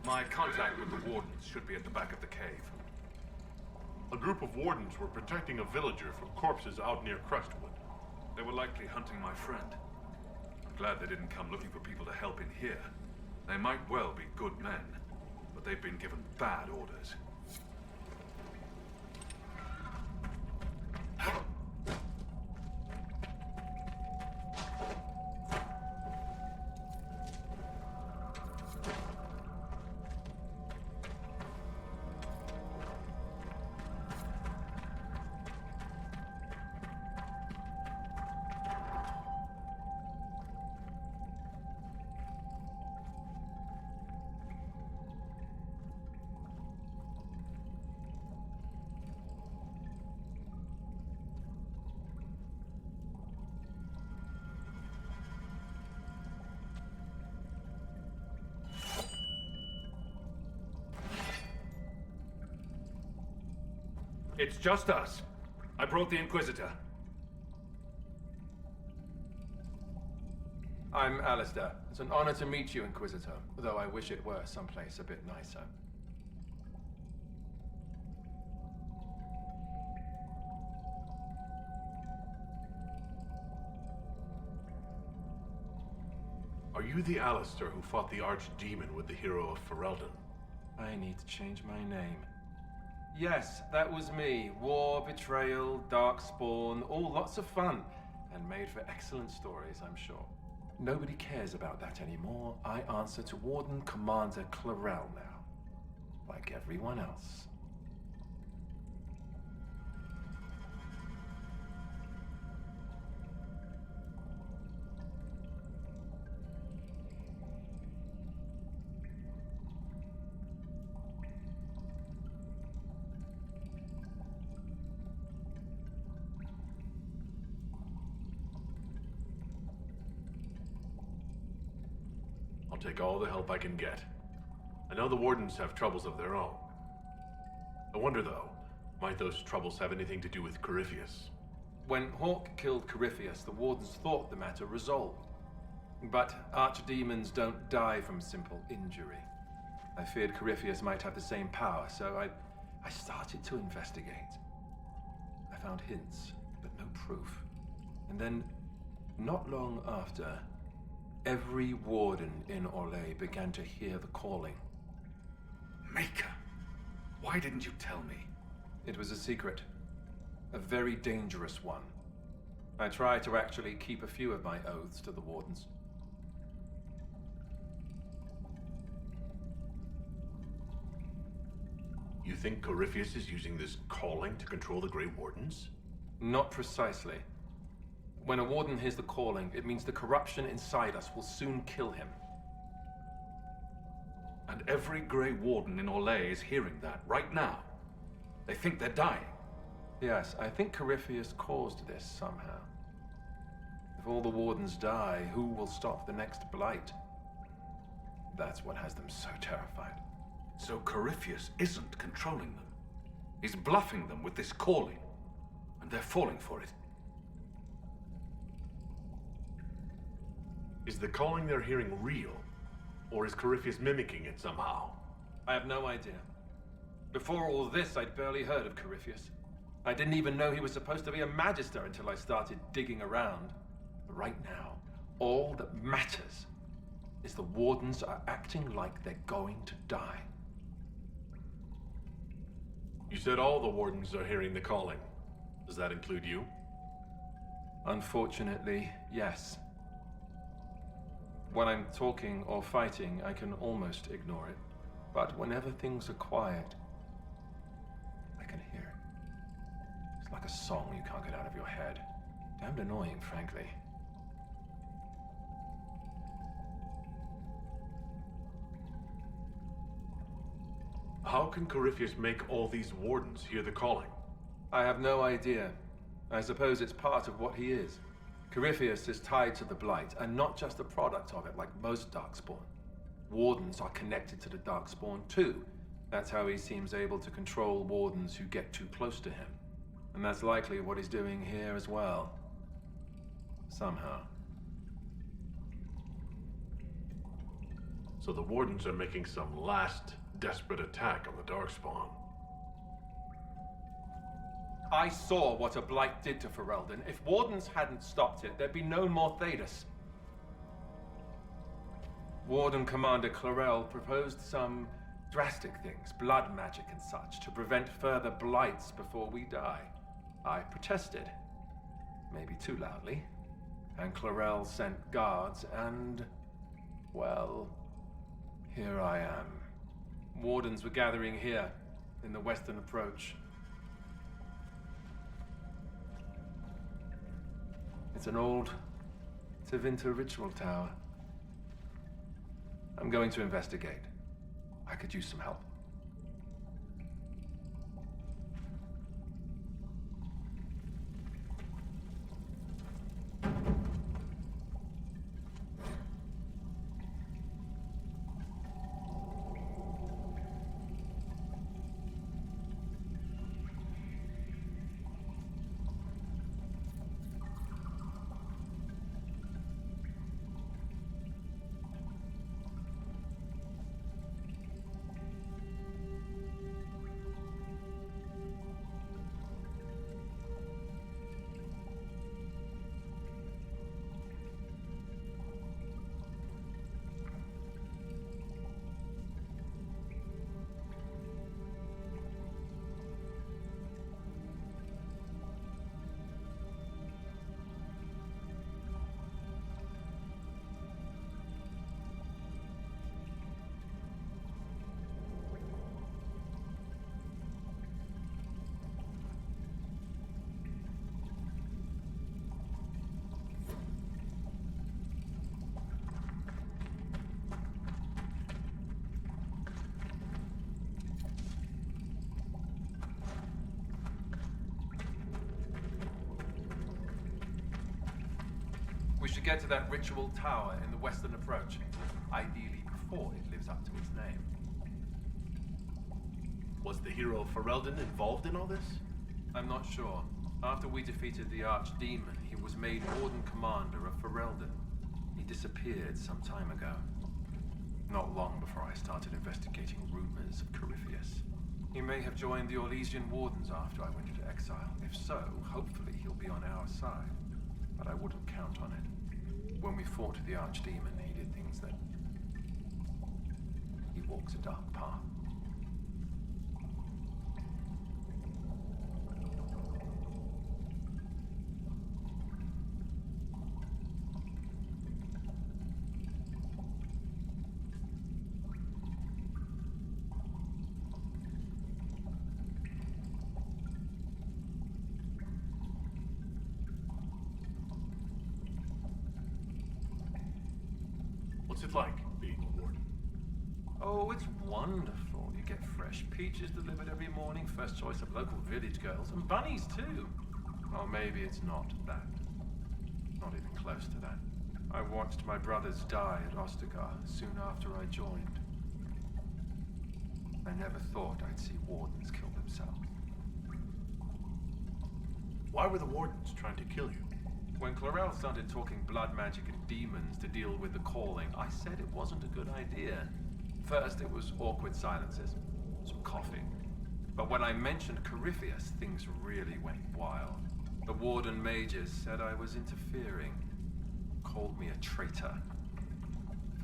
My contact with the Wardens should be at the back of the cave. A group of Wardens were protecting a villager from corpses out near Crestwood. They were likely hunting my friend. I'm glad they didn't come looking for people to help in here. They might well be good men, but they've been given bad orders. It's just us. I brought the Inquisitor. I'm Alistair. It's an honor to meet you, Inquisitor, though I wish it were someplace a bit nicer. Are you the Alistair who fought the Archdemon with the hero of Ferelden? I need to change my name. Yes, that was me. War, betrayal, darkspawn, all lots of fun. And made for excellent stories, I'm sure. Nobody cares about that anymore. I answer to Warden Commander Clarel now. Like everyone else. I'll take all the help I can get. I know the Wardens have troubles of their own. I wonder, though, might those troubles have anything to do with Corypheus? When Hawk killed Corypheus, the Wardens thought the matter resolved. But archdemons don't die from simple injury. I feared Corypheus might have the same power, so I started to investigate. I found hints, but no proof. And then, not long after, every warden in Orlais began to hear the calling. Maker! Why didn't you tell me? It was a secret. A very dangerous one. I tried to actually keep a few of my oaths to the Wardens. You think Corypheus is using this calling to control the Grey Wardens? Not precisely. When a Warden hears the calling, it means the corruption inside us will soon kill him. And every Grey Warden in Orlais is hearing that right now. They think they're dying. Yes, I think Corypheus caused this somehow. If all the Wardens die, who will stop the next blight? That's what has them so terrified. So Corypheus isn't controlling them. He's bluffing them with this calling. And they're falling for it. Is the calling they're hearing real? Or is Corypheus mimicking it somehow? I have no idea. Before all this, I'd barely heard of Corypheus. I didn't even know he was supposed to be a magister until I started digging around. But right now, all that matters is the Wardens are acting like they're going to die. You said all the Wardens are hearing the calling. Does that include you? Unfortunately, yes. When I'm talking or fighting, I can almost ignore it. But whenever things are quiet, I can hear it. It's like a song you can't get out of your head. Damned annoying, frankly. How can Corypheus make all these Wardens hear the calling? I have no idea. I suppose it's part of what he is. Corypheus is tied to the Blight, and not just a product of it like most Darkspawn. Wardens are connected to the Darkspawn too. That's how he seems able to control Wardens who get too close to him. And that's likely what he's doing here as well. Somehow. So the Wardens are making some last, desperate attack on the Darkspawn. I saw what a blight did to Ferelden. If Wardens hadn't stopped it, there'd be no more Thedas. Warden Commander Clarel proposed some drastic things, blood magic and such, to prevent further blights before we die. I protested, maybe too loudly, and Clarel sent guards and, well, here I am. Wardens were gathering here, in the western approach. It's an old Tevinter ritual tower. I'm going to investigate. I could use some help. We should get to that ritual tower in the western approach. Ideally before it lives up to its name. Was the hero of Ferelden involved in all this? I'm not sure. After we defeated the Archdemon, he was made Warden Commander of Ferelden. He disappeared some time ago. Not long before I started investigating rumors of Corypheus. He may have joined the Orlesian Wardens after I went into exile. If so, hopefully he'll be on our side. But I wouldn't count on it. When we fought the Archdemon, he did things that... He walks a dark path. What's it like, being a Warden? Oh, it's wonderful. You get fresh peaches delivered every morning, first choice of local village girls, and bunnies too. Or maybe it's not that. Not even close to that. I watched my brothers die at Ostagar soon after I joined. I never thought I'd see Wardens kill themselves. Why were the Wardens trying to kill you? When Clarel started talking blood magic and demons to deal with the calling, I said it wasn't a good idea. First, it was awkward silences, some coughing. But when I mentioned Corypheus, things really went wild. The Warden mages said I was interfering, called me a traitor.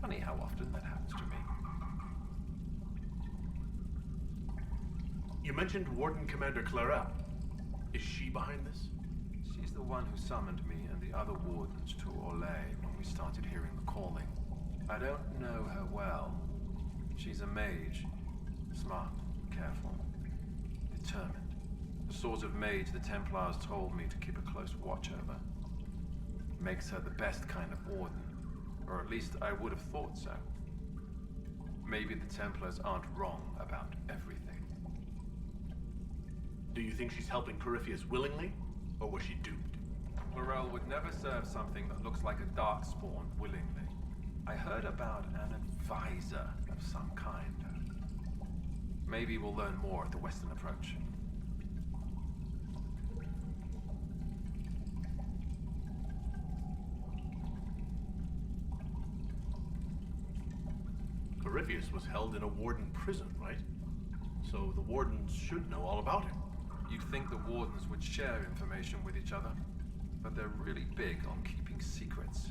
Funny how often that happens to me. You mentioned Warden Commander Clarel. Is she behind this? She's the one who summoned me and the other Wardens to Orlais when we started hearing the calling. I don't know her well. She's a mage. Smart, careful, determined. The sort of mage the Templars told me to keep a close watch over. Makes her the best kind of Warden. Or at least I would have thought so. Maybe the Templars aren't wrong about everything. Do you think she's helping Corypheus willingly? Or was she duped? Clarel would never serve something that looks like a darkspawn willingly. I heard about an advisor of some kind. Maybe we'll learn more at the western approach. Corypheus was held in a warden prison, right? So the wardens should know all about him. You'd think the wardens would share information with each other, but they're really big on keeping secrets.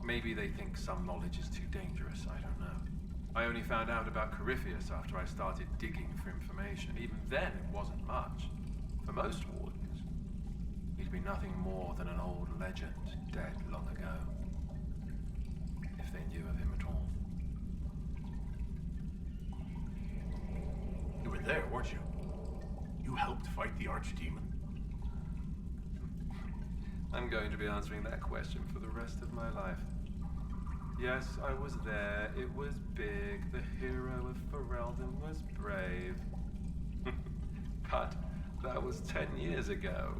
Maybe they think some knowledge is too dangerous, I don't know. I only found out about Corypheus after I started digging for information. Even then, it wasn't much. For most wardens, he'd be nothing more than an old legend, dead long ago. If they knew of him at all. You were there, weren't you? You helped fight the archdemon. I'm going to be answering that question for the rest of my life. Yes, I was there. It was big. The hero of Ferelden was brave. But that was 10 years ago.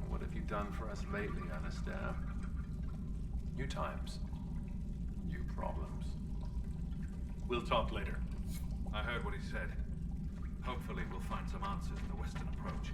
What have you done for us lately, Alistair? New times. New problems. We'll talk later. I heard what he said. Hopefully we'll find some answers in the Western approach.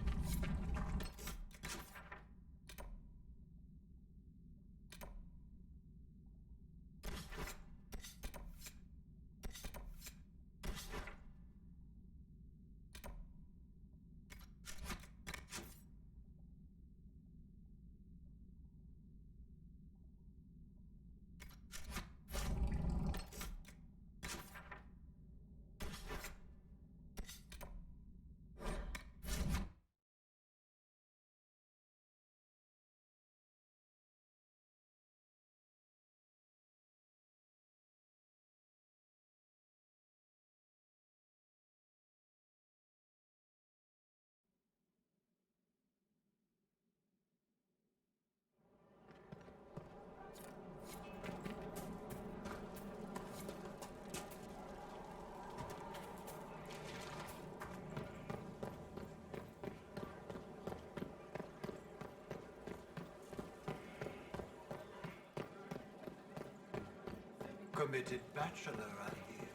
Committed bachelor, I hear.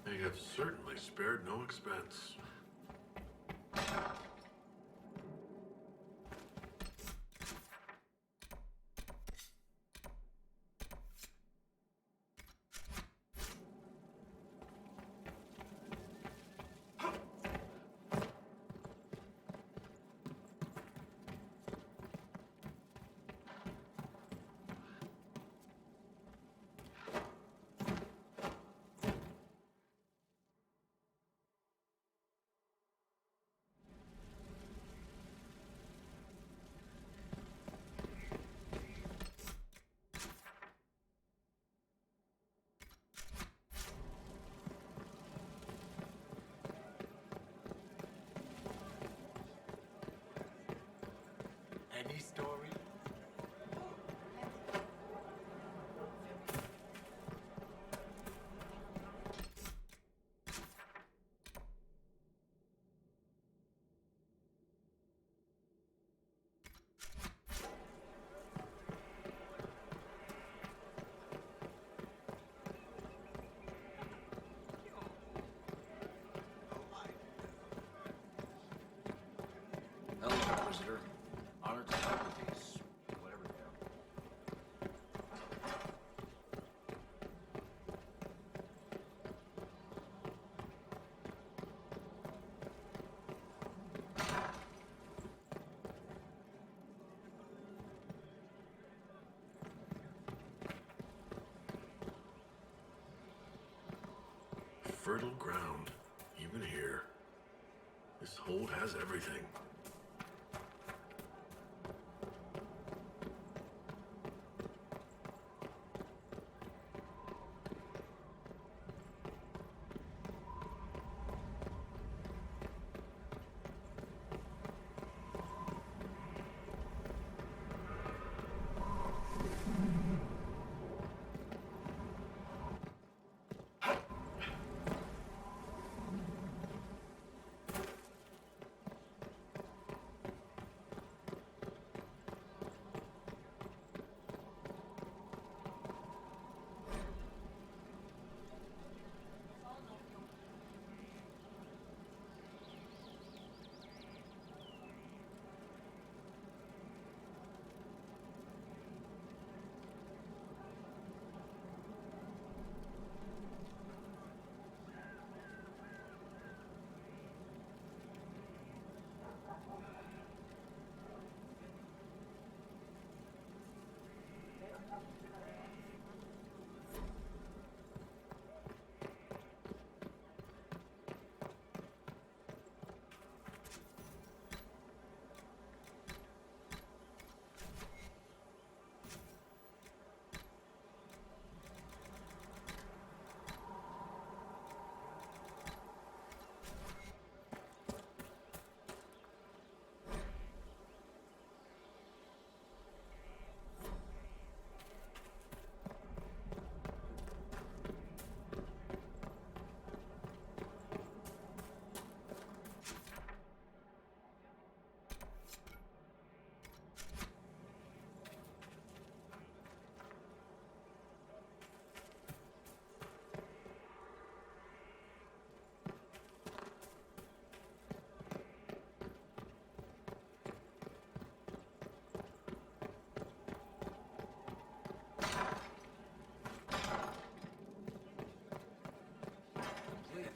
They have certainly spared no expense. Any story? Hello, Inquisitor. Honored to help with these, whatever they are. Fertile ground. Even even here. This hold has everything.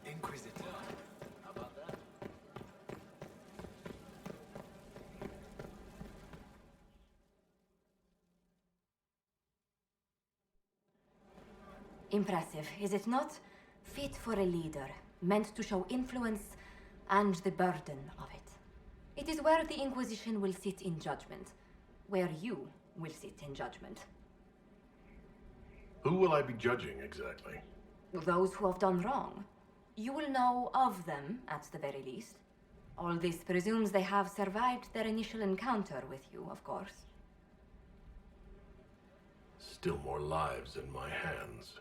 Inquisitor. How about that? Impressive, is it not? Fit for a leader, meant to show influence and the burden of it. It is where the Inquisition will sit in judgment, where you will sit in judgment. Who will I be judging exactly? Those who have done wrong. You will know of them, at the very least. All this presumes they have survived their initial encounter with you, of course. Still more lives in my hands.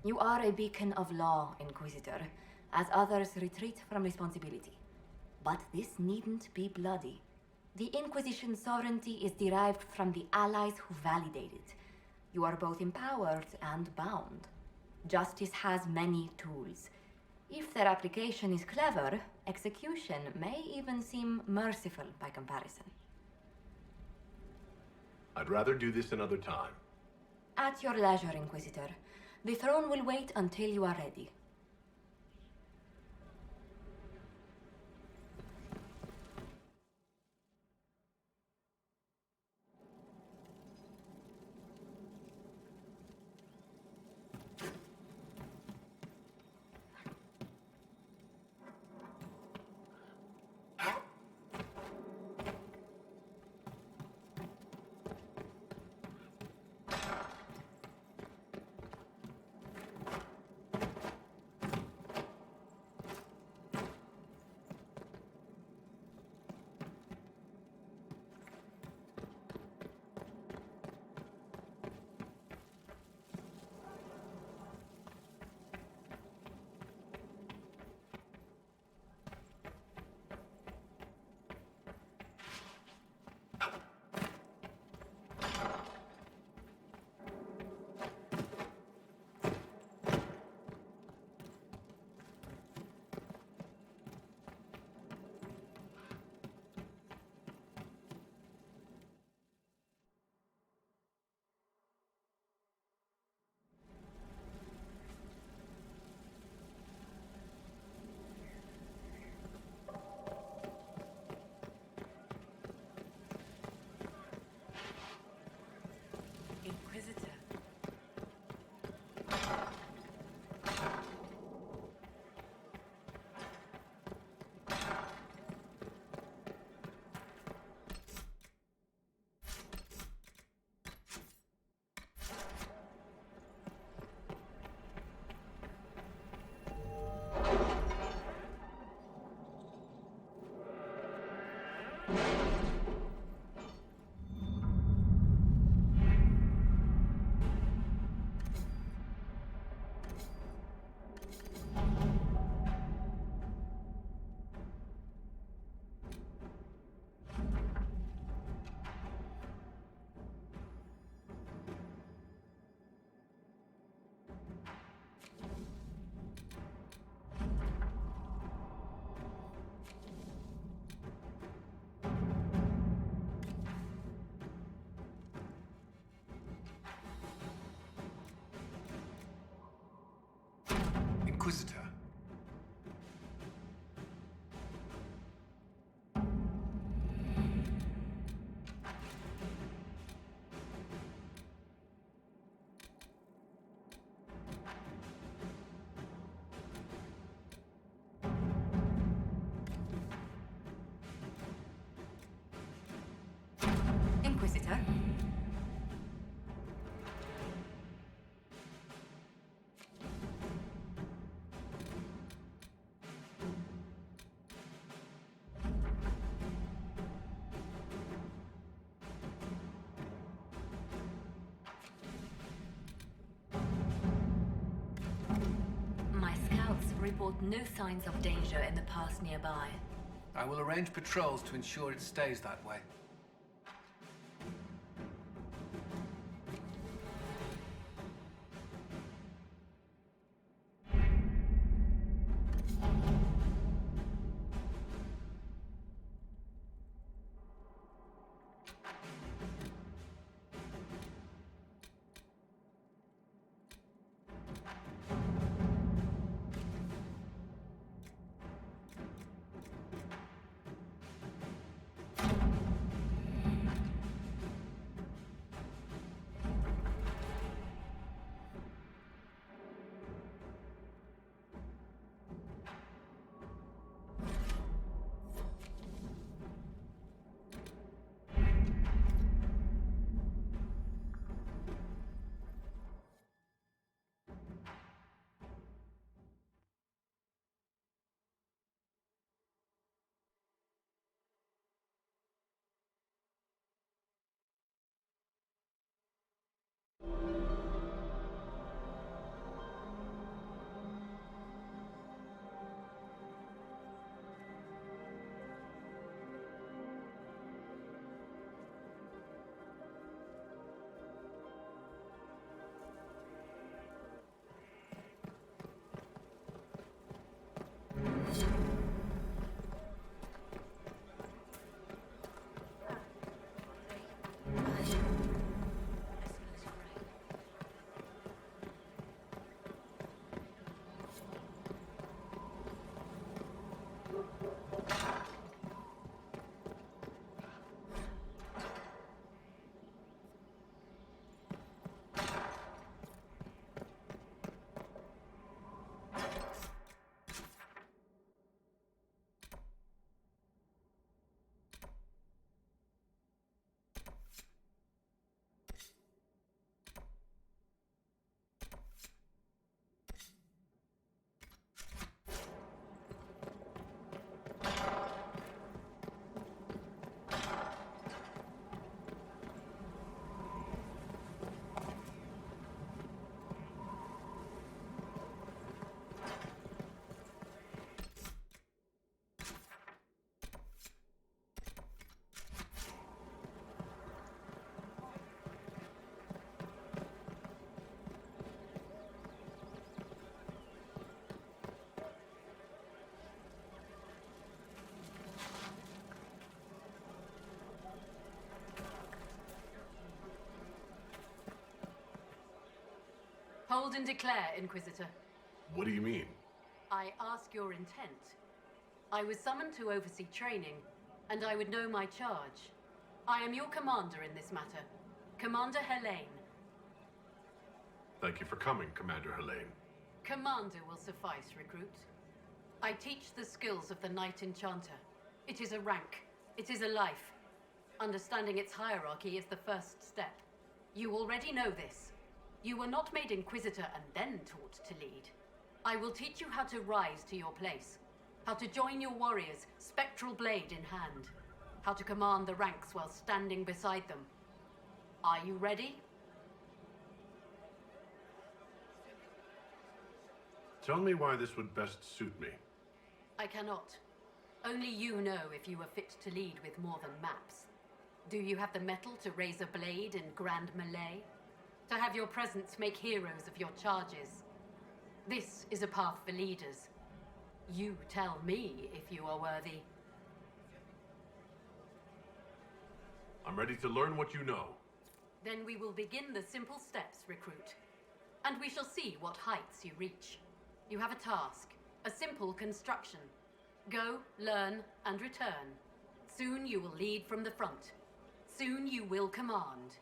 You are a beacon of law, Inquisitor, as others retreat from responsibility. But this needn't be bloody. The Inquisition's sovereignty is derived from the allies who validate it. You are both empowered and bound. Justice has many tools. If their application is clever, execution may even seem merciful by comparison. I'd rather do this another time. At your leisure, Inquisitor. The throne will wait until you are ready. Inquisitor. Inquisitor? My scouts report no signs of danger in the pass nearby. I will arrange patrols to ensure it stays that way. Hold and declare, Inquisitor. What do you mean? I ask your intent. I was summoned to oversee training, and I would know my charge. I am your commander in this matter, Commander Helene. Thank you for coming, Commander Helene. Commander will suffice, recruit. I teach the skills of the Knight Enchanter. It is a rank. It is a life. Understanding its hierarchy is the first step. You already know this. You were not made Inquisitor and then taught to lead. I will teach you how to rise to your place, how to join your warriors, spectral blade in hand, how to command the ranks while standing beside them. Are you ready? Tell me why this would best suit me. I cannot. Only you know if you are fit to lead with more than maps. Do you have the mettle to raise a blade in grand melee? To have your presence make heroes of your charges? This is a path for leaders. You tell me if you are worthy. I'm ready to learn what you know. Then we will begin the simple steps, recruit. And we shall see what heights you reach. You have a task. A simple construction. Go, learn, and return. Soon you will lead from the front. Soon you will command.